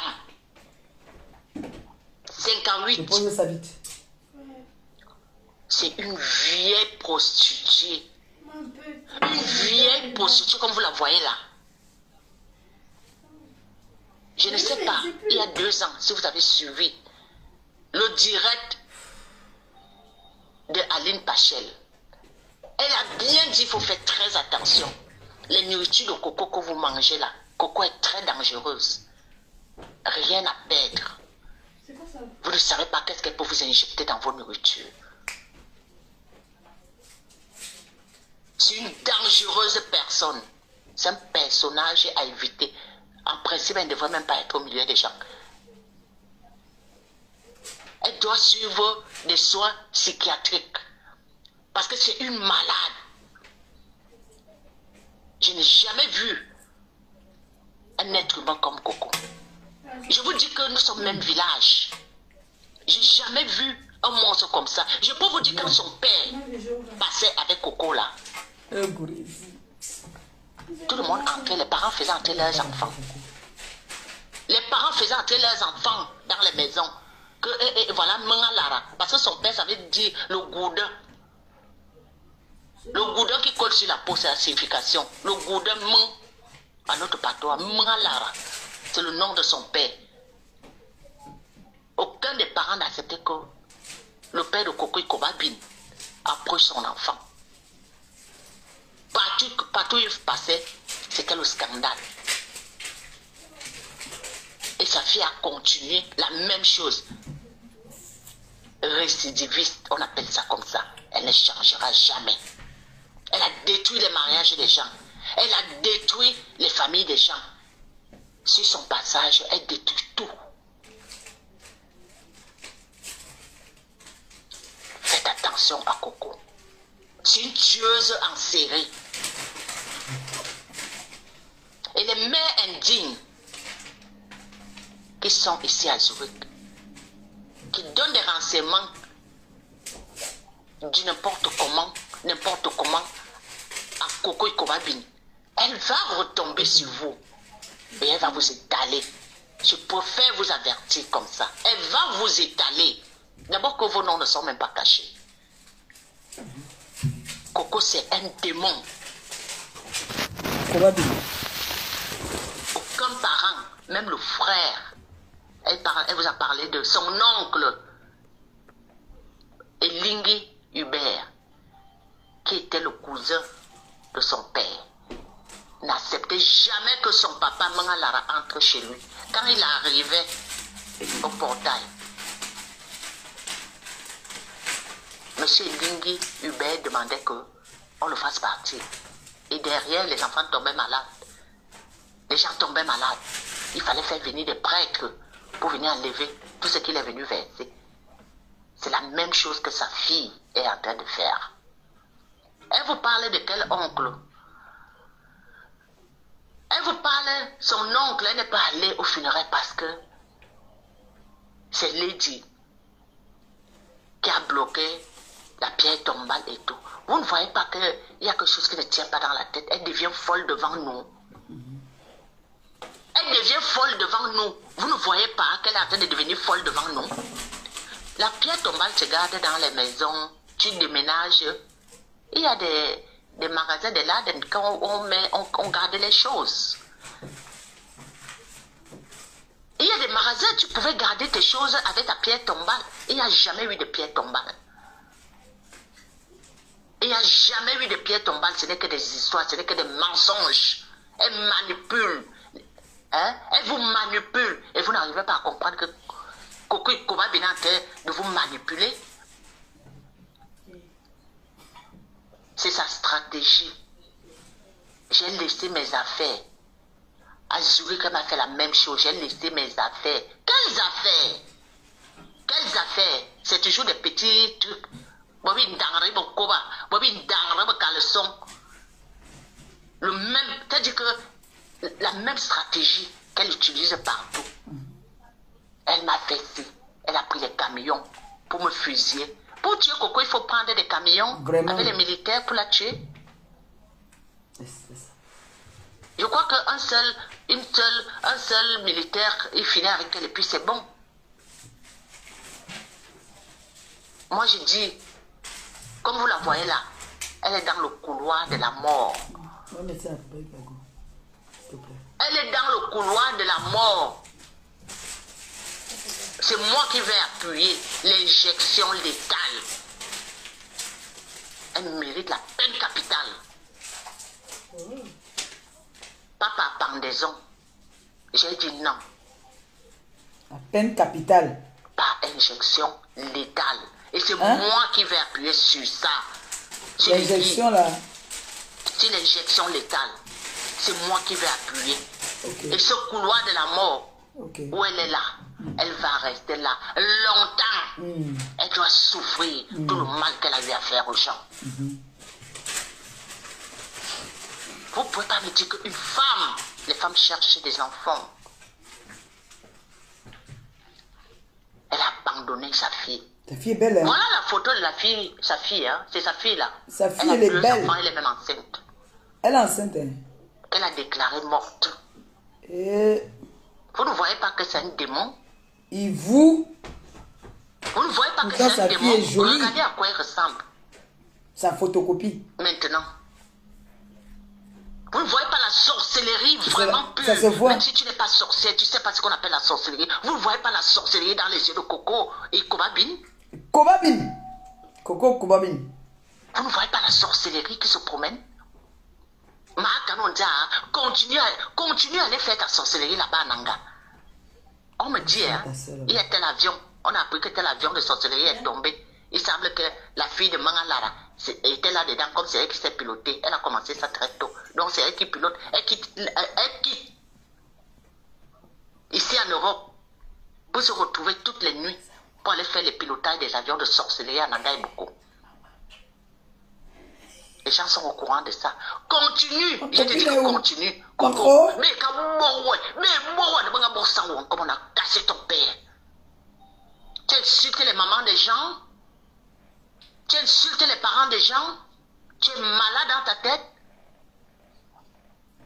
58. Je pose ça vite. C'est une vieille prostituée. Une vieille prostituée comme vous la voyez là. Je ne sais pas, il y a 2 ans, si vous avez suivi le direct de Aline Pachel, elle a bien dit qu'il faut faire très attention. Les nourritures de Coco que vous mangez là, Coco est très dangereuse. Rien à perdre. Vous ne savez pas qu'est-ce qu'elle peut vous injecter dans vos nourritures. C'est une dangereuse personne. C'est un personnage à éviter. En principe, elle ne devrait même pas être au milieu des gens. Elle doit suivre des soins psychiatriques. Parce que c'est une malade. Je n'ai jamais vu un être humain comme Coco. Je vous dis que nous sommes même village. J'ai jamais vu un monstre comme ça. Je peux vous dire quand son père passait avec Coco là. Tout le monde entrait, les parents faisaient entrer leurs enfants. Les parents faisaient entrer leurs enfants dans les maisons. Que, et voilà, Mangalara. Parce que son père savait dire le goudin. Le goudin qui colle sur la peau, c'est la signification. Le goudin, à notre patois, Mangalara. C'est le nom de son père. Aucun des parents n'acceptait que le père de Coco Ikobabin approche son enfant. Partout où il passait, c'était le scandale. Et sa fille a continué la même chose. Récidiviste, on appelle ça comme ça. Elle ne changera jamais. Elle a détruit les mariages des gens. Elle a détruit les familles des gens. Sur son passage, elle détruit tout. Faites attention à Coco. C'est une tueuse en série. Et les mères indignes qui sont ici à Zurich, qui donnent des renseignements du n'importe comment à Coco Ikobabin, elle va retomber sur vous et elle va vous étaler. Je préfère vous avertir comme ça. Elle va vous étaler. D'abord que vos noms ne sont même pas cachés. Coco, c'est un démon. Aucun parent, même le frère, elle vous a parlé de son oncle, Elingi Hubert, qui était le cousin de son père. N'acceptait jamais que son papa Mangalara entre chez lui. Quand il arrivait au portail, monsieur Lingui Hubert demandait qu'on le fasse partir. Et derrière, les enfants tombaient malades. Les gens tombaient malades. Il fallait faire venir des prêtres pour venir enlever tout ce qu'il est venu verser. C'est la même chose que sa fille est en train de faire. Elle vous parle de quel oncle? Elle vous parle, son oncle, elle n'est pas allée au funérailles parce que c'est Lady qui a bloqué la pierre tombale et tout. Vous ne voyez pas qu'il y a quelque chose qui ne tient pas dans la tête. Elle devient folle devant nous. Elle devient folle devant nous. Vous ne voyez pas qu'elle est en train de devenir folle devant nous. La pierre tombale se garde dans les maisons. Tu déménages. Il y a des magasins de là quand on garde les choses. Il y a des magasins, tu pouvais garder tes choses avec ta pierre tombale. Il n'y a jamais eu de pierre tombale. Il n'y a jamais eu de pierre tombale. Ce n'est que des histoires, ce n'est que des mensonges. Elle manipule. Hein? Elle vous manipule. Et vous n'arrivez pas à comprendre que Coco et Koba bien en train de vous manipuler. C'est sa stratégie. J'ai laissé mes affaires. À Zurich, elle m'a fait la même chose. J'ai laissé mes affaires. Quelles affaires? Quelles affaires? C'est toujours des petits trucs. Bobby Ndangre, Bokoba. Bobby Ndangre, caleçon. Le même, c'est-à-dire que la même stratégie qu'elle utilise partout. Elle m'a fait ci. Elle a pris les camions pour me fusiller. Pour tuer Coco, il faut prendre des camions avec les militaires pour la tuer. Je crois qu'un seul militaire, il finit avec elle et puis c'est bon. Moi, je dis, comme vous la voyez là, elle est dans le couloir de la mort. Elle est dans le couloir de la mort. C'est moi qui vais appuyer l'injection létale. Elle mérite la peine capitale. Pas par pendaison. J'ai dit non. La peine capitale. Par injection létale. Et c'est moi qui vais appuyer sur ça. L'injection là. C'est l'injection létale. C'est moi qui vais appuyer. Okay. Et ce couloir de la mort, où elle est là, elle va rester là longtemps. Elle doit souffrir tout le mal qu'elle a eu à faire aux gens. Vous ne pouvez pas me dire qu'une femme, les femmes cherchent des enfants. Elle a abandonné sa fille. Ta fille est belle, hein? Voilà la photo de la fille, sa fille, hein? C'est sa fille là. Sa fille, elle est belle. Enfants, elle est même enceinte. Elle est enceinte, hein? Elle a déclaré morte. Et... Vous ne voyez pas que c'est un démon? Et vous? Vous ne voyez pas que c'est un démon? Regardez à quoi il ressemble. Sa photocopie. Maintenant. Vous ne voyez pas la sorcellerie vraiment pure. Ça se voit. Même si tu n'es pas sorcière, tu ne sais pas ce qu'on appelle la sorcellerie. Vous ne voyez pas la sorcellerie dans les yeux de Coco et Kobabin? Kobabin. Coco Kobabin. Vous ne voyez pas la sorcellerie qui se promène? Continue à aller faire ta sorcellerie là-bas à Nanga. On me dit, hein, il y a tel avion. On a appris que tel avion de sorcellerie est tombé. Il semble que la fille de Mangalara était là-dedans, comme c'est elle qui s'est pilotée. Elle a commencé ça très tôt. Donc c'est elle qui pilote. Elle quitte ici en Europe pour se retrouver toutes les nuits pour aller faire le pilotage des avions de sorcellerie à Nanga et Boko. Les gens sont au courant de ça. Continue. Je te dis que continue. Coco. Mais comme on a cassé ton père. Tu insultes les mamans des gens. Tu insultes les parents des gens. Tu es malade dans ta tête.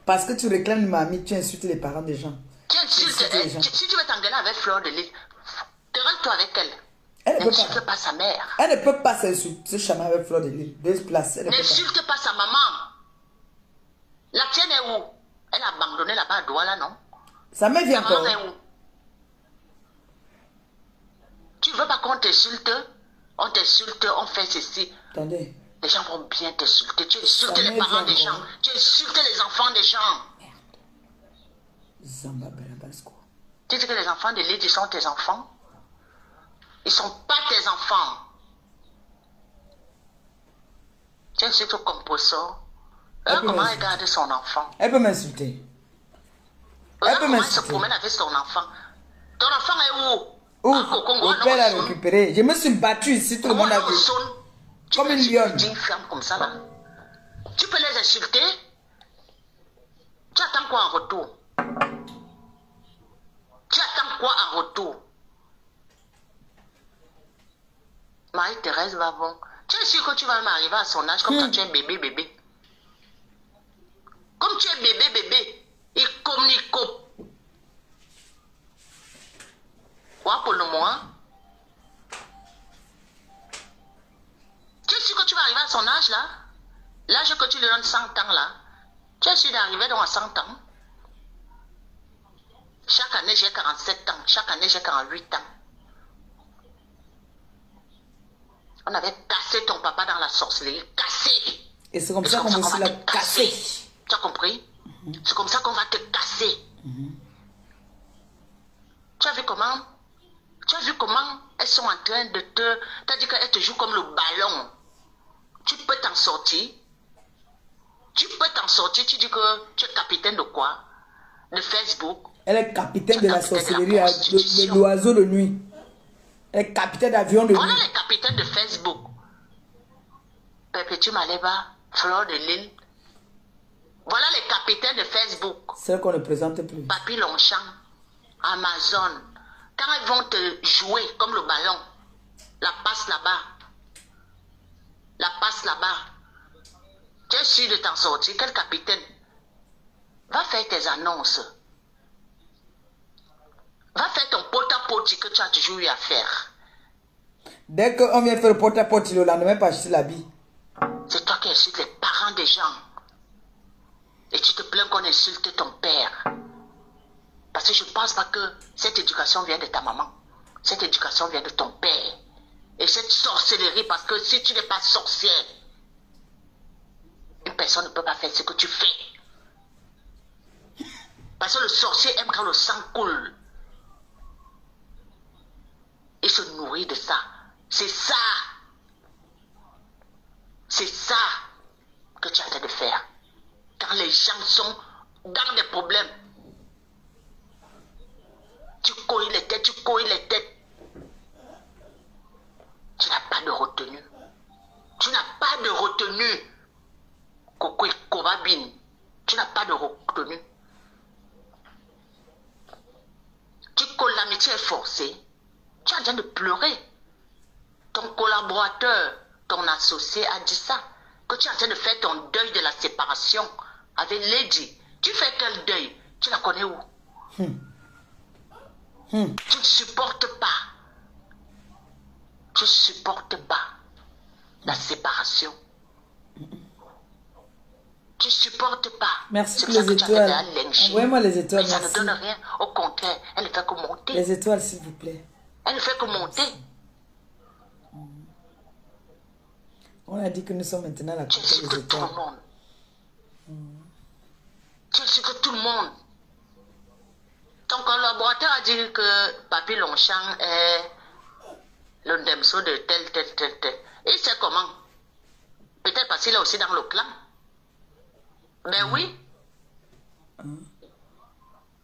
Parce que tu réclames mamie, tu insultes les parents des gens. Tu insultes. Si tu veux t'engueuler avec Fleur de Lys, querelle-toi avec elle. Elle n'insulte pas sa mère. Elle ne peut pas se chamailler avec Fleur de Lys. N'insulte pas sa maman. La tienne est où? Elle a abandonné là-bas à Douala, non? Sa mère vient encore. Sa maman est où? Tu veux pas qu'on t'insulte? On t'insulte, on fait ceci. Attendez. Les gens vont bien t'insulter. Tu insultes les parents des gens. Tu insultes les enfants des gens. Zamba Belabasco. Tu dis que les enfants de Lydie sont tes enfants? Ils ne sont pas tes enfants. Tu insultes comme poisson. Comment regarder son enfant? Elle peut m'insulter. Comment elle se promène avec son enfant? Ton enfant est où? Où? Le père l'a récupéré. Je me suis battu ici, tout le monde a vu. Comme une lionne. Tu fermes comme ça là. Tu peux les insulter. Tu attends quoi en retour? Tu attends quoi en retour? Marie-Thérèse va bon. Tu es sûr que tu vas m'arriver à son âge comme quand tu es bébé. Comme tu es bébé. Il communique. Quoi pour le moment? Tu es sûr que tu vas arriver à son âge là? L'âge que tu lui donnes 100 ans là? Tu es sûr d'arriver donc à 100 ans? Chaque année j'ai 47 ans. Chaque année j'ai 48 ans. On avait cassé ton papa dans la sorcellerie. Cassé! Et c'est comme ça qu'on aussi l'a cassé. Tu as compris? C'est comme ça qu'on va te casser. Tu as vu comment? Tu as vu comment elles sont en train de te... Tu as dit qu'elles te jouent comme le ballon. Tu peux t'en sortir. Tu peux t'en sortir. Tu dis que tu es capitaine de quoi? De Facebook. Elle est capitaine de la sorcellerie, de l'oiseau de nuit. Elle est capitaine d'avion de nuit. Voilà les capitaines de Facebook. Perpétue Maleba, Fleur de Lille. Voilà les capitaines de Facebook. Celle qu'on ne présente plus. Papy Longchamp, Amazon. Quand elles vont te jouer comme le ballon, la passe là-bas. La passe là-bas. Tu es sûr de t'en sortir. Quel capitaine? Va faire tes annonces. Va faire ton porte-à-porte que tu as toujours eu à faire. Dès qu'on vient faire le porte-à-porte, le lendemain, pas acheter l'habit. C'est toi qui insultes les parents des gens. Et tu te plains qu'on insulte ton père. Parce que je ne pense pas que cette éducation vient de ta maman. Cette éducation vient de ton père. Et cette sorcellerie, parce que si tu n'es pas sorcière, une personne ne peut pas faire ce que tu fais. Parce que le sorcier aime quand le sang coule. Il se nourrit de ça. C'est ça. C'est ça que tu as en train de faire. Quand les gens sont dans des problèmes, tu couilles les têtes, tu couilles les têtes. Tu n'as pas de retenue. Tu n'as pas de retenue. Coco et Kobabine. Tu n'as pas de retenue. Tu colles, l'amitié est forcée. Tu es en train de pleurer. Ton collaborateur, ton associé a dit ça. Que tu es en train de faire ton deuil de la séparation avec Lady. Tu fais quel deuil? Tu la connais où? Tu ne supportes pas. Tu ne supportes pas la séparation. Tu ne supportes pas. Merci pour les étoiles. Envoyez-moi les étoiles. Mais ça ne donne rien. Au contraire, elle ne fait que monter. Les étoiles, s'il vous plaît. Elle ne fait que monter. On a dit que nous sommes maintenant la Tu côté des étoiles. tout le monde. Tu insultes tout le monde. Ton collaborateur a dit que Papy Longchamp est le Ndemso de tel. Et c'est comment? Peut-être parce qu'il est aussi dans le clan. Mais oui.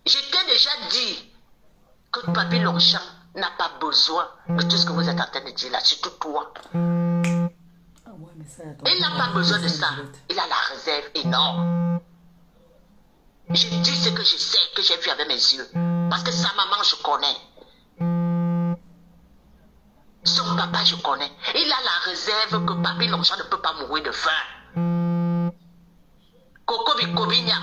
Je t'ai déjà dit que Papy Longchamp n'a pas besoin de tout ce que vous êtes en train de dire là, surtout toi. Il n'a pas besoin de ça. Il a la réserve énorme. Je dis ce que je sais, que j'ai vu avec mes yeux. Parce que sa maman, je connais. Son papa, je connais. Il a la réserve que Papy Longchamp ne peut pas mourir de faim. Coco Bikobinia.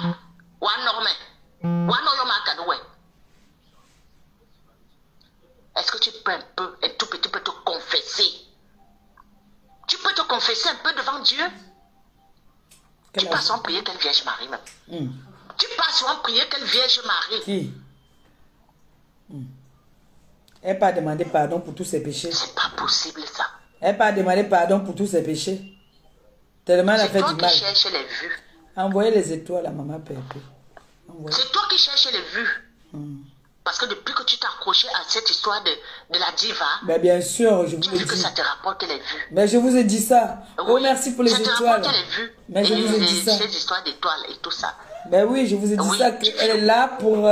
Est-ce que tu peux un tout petit peu te confesser? Tu peux te confesser un peu devant Dieu? Tu passes en prier quelle Vierge Marie même. Tu passes en prier quelle Vierge Marie. Qui? Elle n'a pas demandé pardon pour tous ses péchés. C'est pas possible ça. Elle n'a pas demandé pardon pour tous ses péchés. Tellement elle a fait du mal. C'est toi qui cherches les vues. Envoyez les étoiles à maman Pépé. C'est toi qui cherches les vues. Parce que depuis que tu t'es accroché à cette histoire de la diva, Ben bien sûr, je vous tu as l'ai vu que dit. ça te rapporte les vues. Mais je vous ai dit ça. Oh, Oui, merci pour les ça te étoiles. rapporte les vues. Mais je et vous ai dit ça. ces histoires d'étoiles et tout ça. Ben oui, je vous ai dit Oui, ça, tu qu'elle est vis. là pour...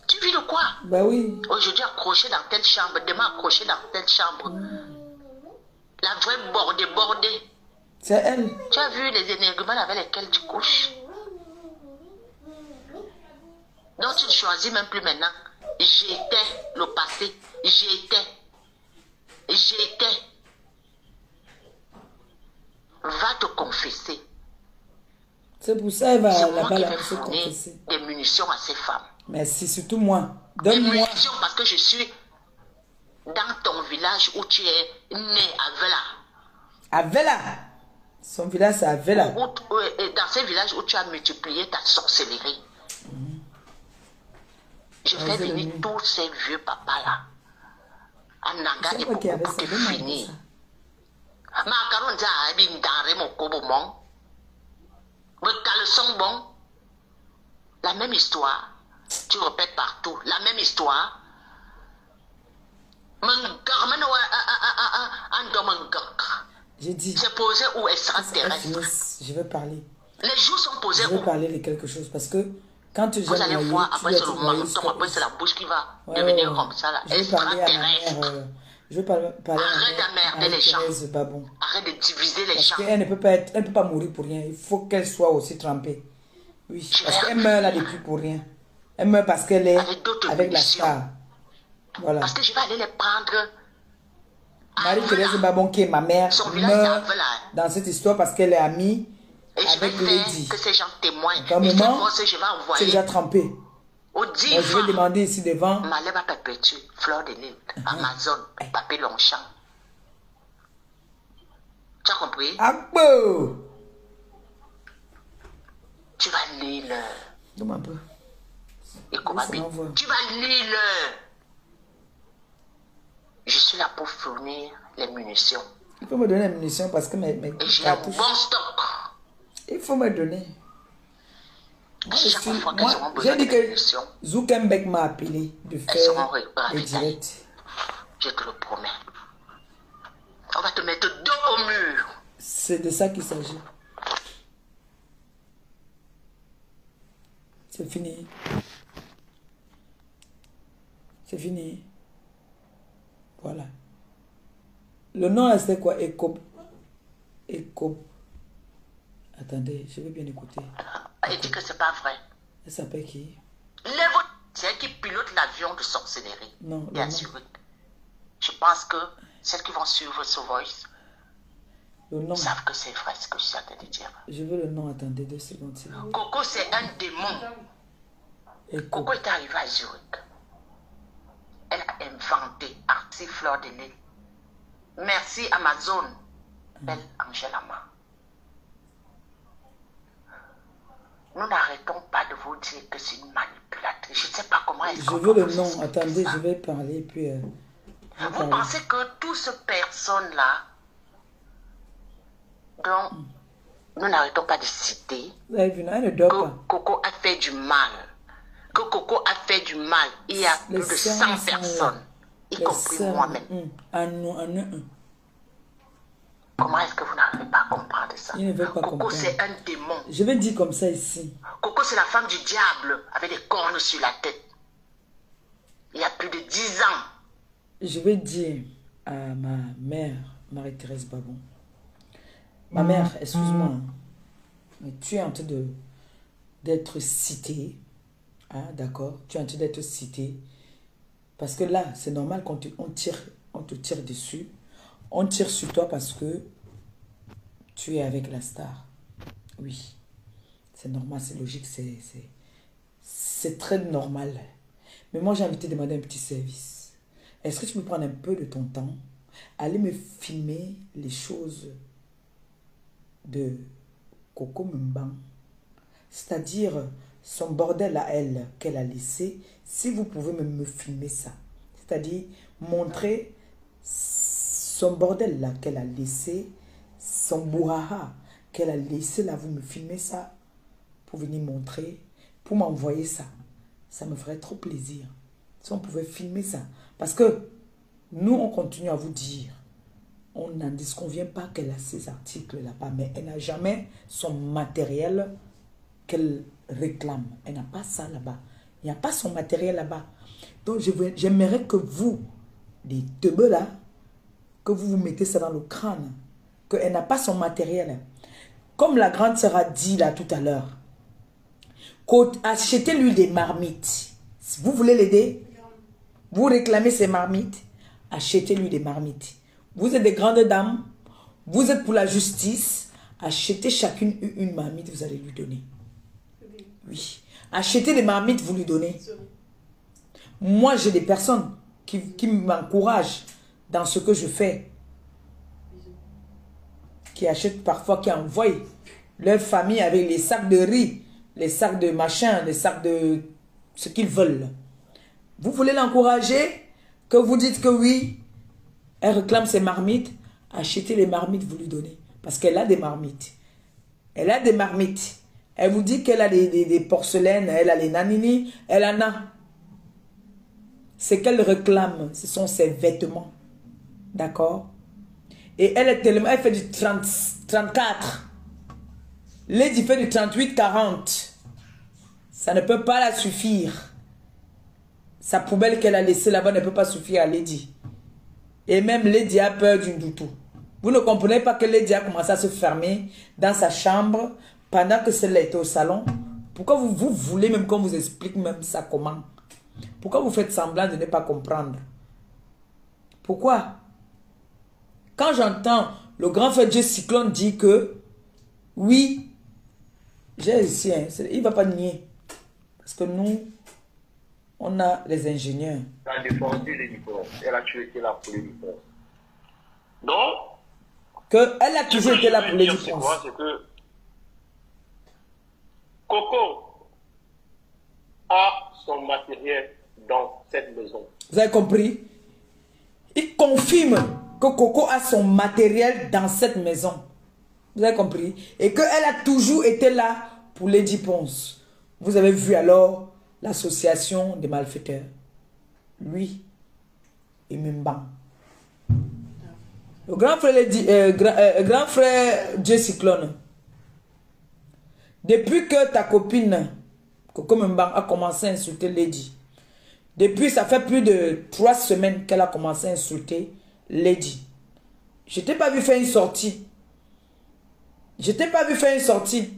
Tu vis de quoi? Ben oui. Aujourd'hui accroché dans telle chambre, demain accroché dans telle chambre. La vraie bordée. C'est elle. Tu as vu les énergumènes avec lesquels tu couches? Donc tu ne choisis même plus maintenant. J'étais le passé. J'étais. Va te confesser. C'est pour ça qu'elle va C'est moi là-bas qui là, vais pour se fournir confesser. des munitions à ces femmes. Merci, surtout moi. Des Donne-moi. munitions parce que je suis dans ton village où tu es né à Vela. À Vela. Son village, c'est à Vela. Et dans ces villages où tu as multiplié ta sorcellerie. Je fais venir tous ces vieux papas-là. À Nanga et pour te finir. Macaron dit à Abin Daré mon cobomon. Le caleçon bon. La même histoire. Tu répètes partout. La même histoire. J'ai dit. C'est posé où extraterrestre. Je vais parler. Les jours sont posés Je vais où? parler de quelque chose parce que quand tu Vous allez voir, après c'est le menton, après c'est la bouche qui va devenir comme ça là. Je vais parler à ma Extraterrestre. mère. Je vais parler Arrête d'emmerder les gens. Thérèse Babon. Arrête de diviser les Parce gens. qu'elle ne peut pas être, elle peut pas mourir pour rien. Il faut qu'elle soit aussi trempée. Oui, parce qu'elle meurt là depuis pour rien. Elle meurt parce qu'elle est avec la star. Voilà. Parce que je vais aller les prendre. Marie-Thérèse Babon, qui est ma mère, Son village meurt c'est Avela. dans cette histoire parce qu'elle est amie Et je vais avec faire Lady. que ces gens témoignent. À un Et moment, cette fois, je vais c'est envoyer déjà trempé. aux 10 Donc, je vais femmes. demander ici devant. Maleba Perpétue, Fleur de Lille, Amazon, Papé Longchamp. Tu as compris? Agbo! Tu vas lire le. Donne-moi un peu. Ekobabi. Ça m'envoie. Tu vas lire le. Je suis là pour fournir les munitions. Il faut me donner la munition parce que mes Et j'ai un cartouches. bon stock. Il faut me donner. Chaque fois qu'elles auront Moi, besoin j'ai de dit que munitions, Zuckerberg m'a appelé de seront faire ravies les directs. je te le promets. On va te mettre dos au mur. C'est de ça qu'il s'agit. C'est fini. C'est fini. Voilà. Le nom là c'est quoi? Eco. Attendez, je vais bien écouter. Elle dit que c'est pas vrai. Elle s'appelle qui? C'est elle qui pilote l'avion de sorcellerie. Non, Et à non. Zurich. Je pense que celles qui vont suivre ce voice Le nom. savent que c'est vrai ce que je suis en train de dire. Je veux le nom. Attendez 2 secondes. s'il vous plaît. Coco, c'est un démon. Eco. Coco est arrivée à Zurich. Elle a inventé Artie Fleur de Lille. Merci Amazon. Belle Angela Ma. Nous n'arrêtons pas de vous dire que c'est une manipulatrice. Je ne sais pas comment est-ce Je qu'on veux peut le vous nom. expliquer Attendez, ça. je vais parler puis. Je vais Vous parler. pensez que toutes ces personnes-là, dont nous n'arrêtons pas de citer, Vous avez vu, non, elle ne dort que pas. Coco a fait du mal, que Coco a fait du mal, il y a Les plus de sœurs 100 sont personnes, y Les compris sœurs, moi-même. un. Comment est-ce que vous n'arrivez pas à comprendre ça? Ils ne veulent pas Coco, comprendre. c'est un démon. Je vais dire comme ça ici. Coco, c'est la femme du diable avec des cornes sur la tête. Il y a plus de 10 ans. Je vais dire à ma mère, Marie-Thérèse Babon. Ma mère, excuse-moi, hein, mais tu es en train d'être citée. Hein, d'accord? Tu es en train d'être citée. Parce que là, c'est normal qu'on on te tire dessus. On tire sur toi parce que tu es avec la star. Oui. C'est normal, c'est logique, c'est très normal. Mais moi, j'ai envie de te demander un petit service. Est-ce que tu peux prendre un peu de ton temps, aller me filmer les choses de Coco Mbang, c'est-à-dire son bordel à elle qu'elle a laissé, si vous pouvez me filmer ça. C'est-à-dire montrer son bordel là qu'elle a laissé, son bourraha qu'elle a laissé là, vous me filmez ça pour venir montrer, pour m'envoyer ça. Ça me ferait trop plaisir. Si on pouvait filmer ça. Parce que nous, on continue à vous dire, on n'en disconvient pas qu'elle a ces articles là-bas, mais elle n'a jamais son matériel qu'elle réclame. Elle n'a pas ça là-bas. Il n'y a pas son matériel là-bas. Donc, j'aimerais que vous, les teubeux là, que vous vous mettez ça dans le crâne, qu'elle n'a pas son matériel. Comme la grande sœur a dit là tout à l'heure, achetez-lui des marmites. Si vous voulez l'aider, vous réclamez ces marmites, achetez-lui des marmites. Vous êtes des grandes dames, vous êtes pour la justice, achetez chacune une marmite, vous allez lui donner. Oui. Achetez des marmites, vous lui donnez. Moi, j'ai des personnes qui m'encouragent dans ce que je fais, qui achètent parfois, qui envoient leur famille avec les sacs de riz, les sacs de machin, les sacs de ce qu'ils veulent. Vous voulez l'encourager, que vous dites que oui, elle réclame ses marmites, achetez les marmites, vous lui donnez. Parce qu'elle a des marmites. Elle a des marmites. Elle vous dit qu'elle a des porcelaines, elle a les nanini, elle en a. Ce qu'elle réclame, ce sont ses vêtements. D'accord? Et elle est tellement, elle fait du 34. Lady fait du 38-40. Ça ne peut pas la suffire. Sa poubelle qu'elle a laissée là-bas ne peut pas suffire à Lady. Et même Lady a peur d'une doutou. Vous ne comprenez pas que Lady a commencé à se fermer dans sa chambre pendant que celle-là était au salon. Pourquoi vous voulez même qu'on vous explique même ça comment? Pourquoi vous faites semblant de ne pas comprendre? Pourquoi? Quand j'entends le grand frère Dieu Cyclone dire que oui, j'ai ici, hein, il ne va pas nier. Parce que nous, on a les ingénieurs. Elle a défendu les diplômes. Elle a toujours été là pour les diplômes. Donc, elle a toujours été là pour les diplômes. C'est que Coco a son matériel dans cette maison. Vous avez compris? Il confirme que Coco a son matériel dans cette maison. Vous avez compris? Et qu'elle a toujours été là pour Lady Ponce. Vous avez vu alors l'association des malfaiteurs. Lui et Mimban. Le grand frère, grand frère Dieu Cyclone. Depuis que ta copine Coco Mimban a commencé à insulter Lady. Depuis, ça fait plus de 3 semaines qu'elle a commencé à insulter Lady. Je t'ai pas vu faire une sortie. Je t'ai pas vu faire une sortie.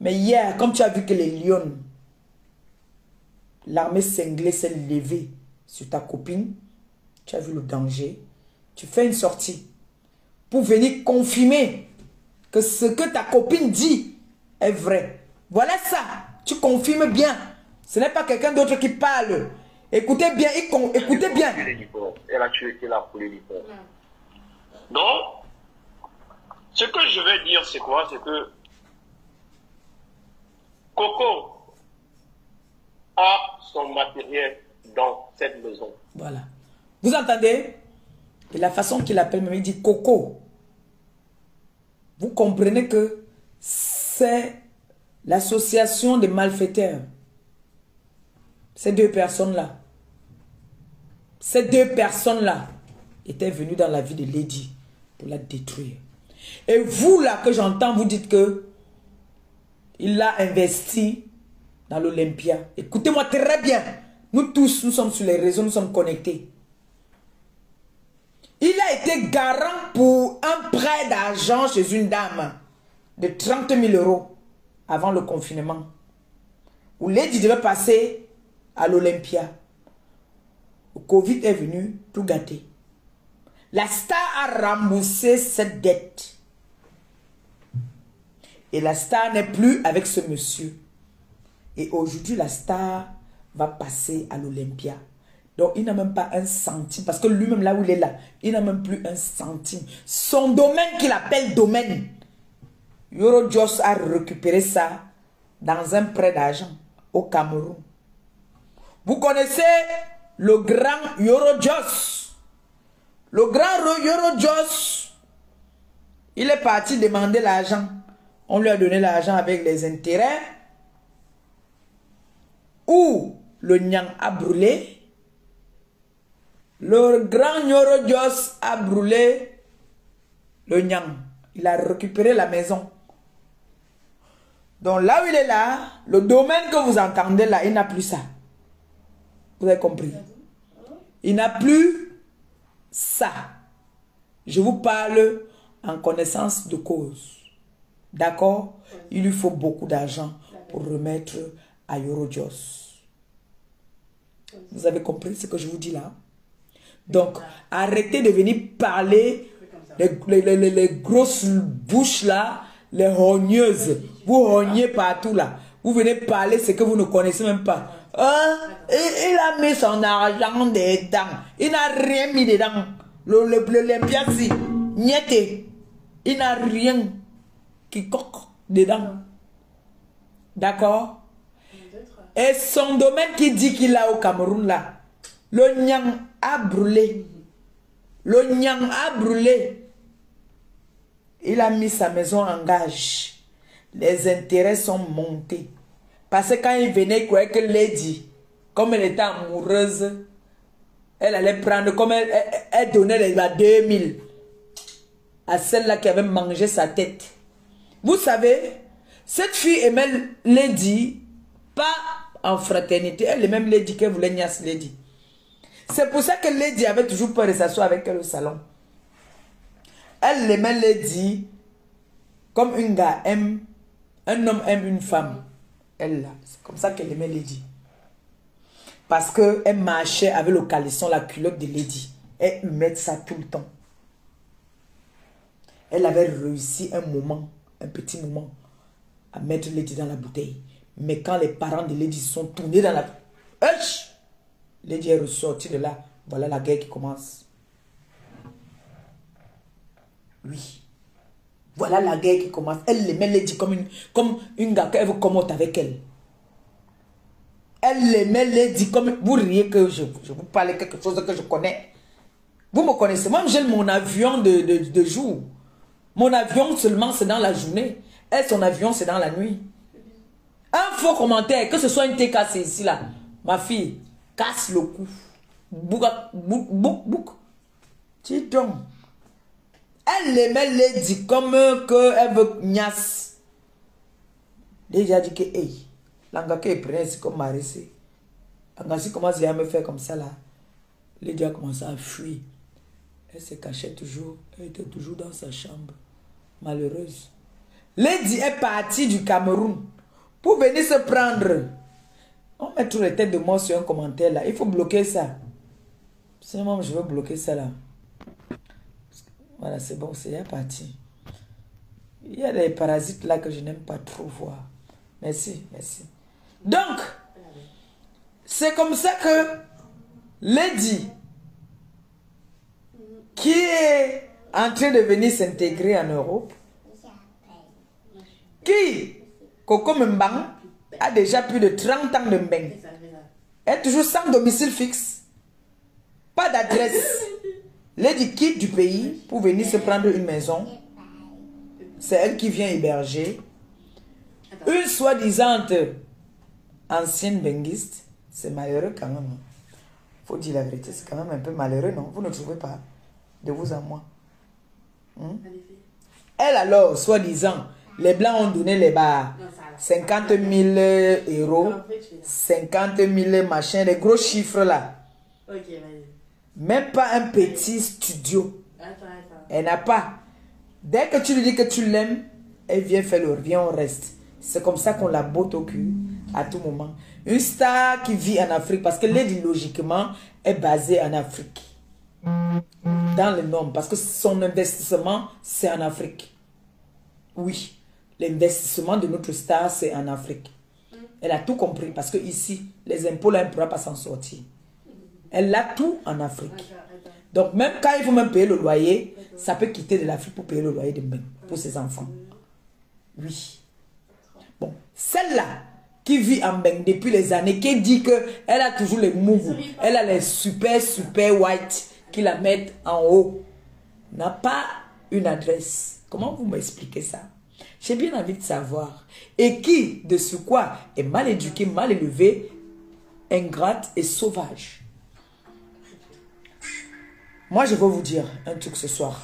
Mais hier, comme tu as vu que les lions, l'armée cinglée s'est levée sur ta copine, tu as vu le danger, tu fais une sortie pour venir confirmer que ce que ta copine dit est vrai. Voilà ça, tu confirmes bien. Ce n'est pas quelqu'un d'autre qui parle. Écoutez bien, écoutez bien. Elle a toujours été là pour les diplômes. Donc, ce que je vais dire, c'est quoi? C'est que Coco a son matériel dans cette maison. Voilà. Vous entendez? Et la façon qu'il appelle, il dit Coco. Vous comprenez que c'est l'association des malfaiteurs. Ces deux personnes-là. Ces deux personnes-là étaient venues dans la vie de Lady pour la détruire. Et vous là que j'entends, vous dites que il l'a investi dans l'Olympia. Écoutez-moi très bien. Nous tous, nous sommes sur les réseaux, nous sommes connectés. Il a été garant pour un prêt d'argent chez une dame de 30 000 € avant le confinement. Où Lady devait passer à l'Olympia. Le Covid est venu tout gâter. La star a remboursé cette dette. Et la star n'est plus avec ce monsieur. Et aujourd'hui, la star va passer à l'Olympia. Donc, il n'a même pas un centime. Parce que lui-même, là où il est là, il n'a même plus un centime. Son domaine qu'il appelle domaine, Eurojust a récupéré ça dans un prêt d'argent au Cameroun. Vous connaissez le grand Eurojust. Le grand Eurojust, il est parti demander l'argent. On lui a donné l'argent avec les intérêts. Ou le Nyang a brûlé. Le grand Nyoro Jos a brûlé le Nyang. Il a récupéré la maison. Donc là où il est là, le domaine que vous entendez là, il n'a plus ça. Vous avez compris? Il n'a plus ça. Je vous parle en connaissance de cause. D'accord? Il lui faut beaucoup d'argent pour remettre à Yorojos. Vous avez compris ce que je vous dis là? Donc, arrêtez de venir parler les grosses bouches là, les rogneuses. Vous rognez partout là. Vous venez parler ce que vous ne connaissez même pas. Il a mis son argent dedans. Il n'a rien mis dedans. L'Olympiasi, niette. Il n'a rien qui coque dedans. D'accord? Et son domaine qui dit qu'il a au Cameroun là, le Nyang a brûlé. Le Nyang a brûlé. Il a mis sa maison en gage. Les intérêts sont montés. Parce que quand il venait, il croyait que Lady, comme elle était amoureuse, elle allait prendre, comme elle donnait les 2000 à celle-là qui avait mangé sa tête. Vous savez, cette fille aimait Lady, pas en fraternité, elle aimait même Lady qu'elle voulait niasse Lady. C'est pour ça que Lady avait toujours peur de s'asseoir avec elle au salon. Elle aimait Lady comme un gars aime, un homme aime une femme. Elle là, c'est comme ça qu'elle aimait Lady. Parce qu'elle marchait avec le caleçon, la culotte de Lady. Elle humait ça tout le temps. Elle avait réussi un moment, un petit moment, à mettre Lady dans la bouteille. Mais quand les parents de Lady sont tournés dans la... Lady est ressortie de là. Voilà la guerre qui commence. Oui. Voilà la guerre qui commence. Elle aimait Lady comme une gars qu'elle veut commoter avec elle. Elle aimait Lady comme... Vous riez que je vous parle quelque chose que je connais. Vous me connaissez. Moi, j'ai mon avion de jour. Mon avion seulement, c'est dans la journée. Elle, son avion, c'est dans la nuit. Un faux commentaire, que ce soit une TKC ici, là. Ma fille, casse le cou. Bouk. Dis donc. Elle aimait Lady comme qu'elle veut niasse. Lady a dit que, hey, l'angaka est prince comme Marissé. L'angaka commence à me faire comme ça, là. Lady a commencé à fuir. Elle se cachait toujours. Elle était toujours dans sa chambre. Malheureuse. Lady est partie du Cameroun pour venir se prendre. On met toutes les têtes de mort sur un commentaire là. Il faut bloquer ça. Sinon, je veux bloquer ça là. Voilà, c'est bon, c'est déjà parti. Il y a des parasites là que je n'aime pas trop voir. Merci. Donc, c'est comme ça que Lady, qui est en train de venir s'intégrer en Europe, qui, Coco Mbang, a déjà plus de 30 ans de Mbang. Elle est toujours sans domicile fixe. Pas d'adresse. Lady quitte du pays pour venir se prendre une maison. C'est elle qui vient héberger. Une soi-disant ancienne benguiste. C'est malheureux quand même. Faut dire la vérité, c'est quand même un peu malheureux, non? Vous ne trouvez pas? De vous à moi. Elle alors, soi-disant, les Blancs ont donné les bars. 50 000 euros, 50 000 machins, les gros chiffres là. Même pas un petit studio. Elle n'a pas. Dès que tu lui dis que tu l'aimes, elle vient faire le viens, on reste. C'est comme ça qu'on la botte au cul à tout moment. Une star qui vit en Afrique, parce que Lady, logiquement, est basée en Afrique. Dans le nom, parce que son investissement, c'est en Afrique. Oui, l'investissement de notre star, c'est en Afrique. Elle a tout compris, parce que ici, les impôts, là, elle ne pourra pas s'en sortir. Elle a tout en Afrique. Donc, même quand il faut même payer le loyer, ça peut quitter de l'Afrique pour payer le loyer de Mbeng, pour ses enfants. Oui. Bon, celle-là, qui vit en Mbeng depuis les années, qui dit qu'elle a toujours les mouvements, elle a les super white qui la mettent en haut, n'a pas une adresse. Comment vous m'expliquez ça? J'ai bien envie de savoir. Et qui, de ce quoi, est mal éduqué, mal élevé, ingrate et sauvage. Moi, je vais vous dire un truc ce soir.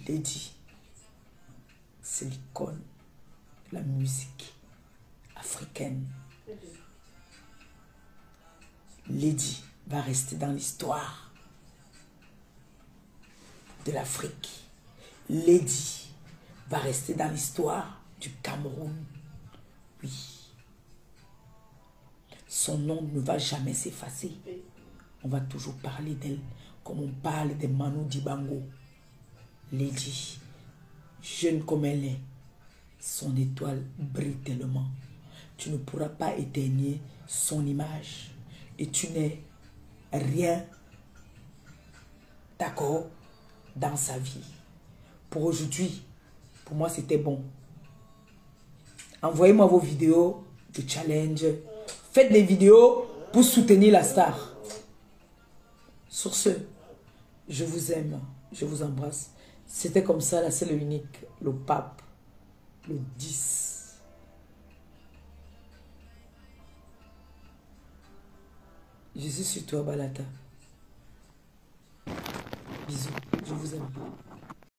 Lady, c'est l'icône de la musique africaine. Lady va rester dans l'histoire de l'Afrique. Lady va rester dans l'histoire du Cameroun. Oui. Son nom ne va jamais s'effacer. On va toujours parler d'elle comme on parle de Manu Dibango. Lady, jeune comme elle est, son étoile brille tellement. Tu ne pourras pas éteigner son image. Et tu n'es rien, d'accord, dans sa vie. Pour aujourd'hui, pour moi, c'était bon. Envoyez-moi vos vidéos de challenge. Faites des vidéos pour soutenir la star. Sur ce, je vous aime, je vous embrasse. C'était comme ça, la seule et unique, le pape, le 10. Je suis sur toi, Balata. Bisous, je vous aime.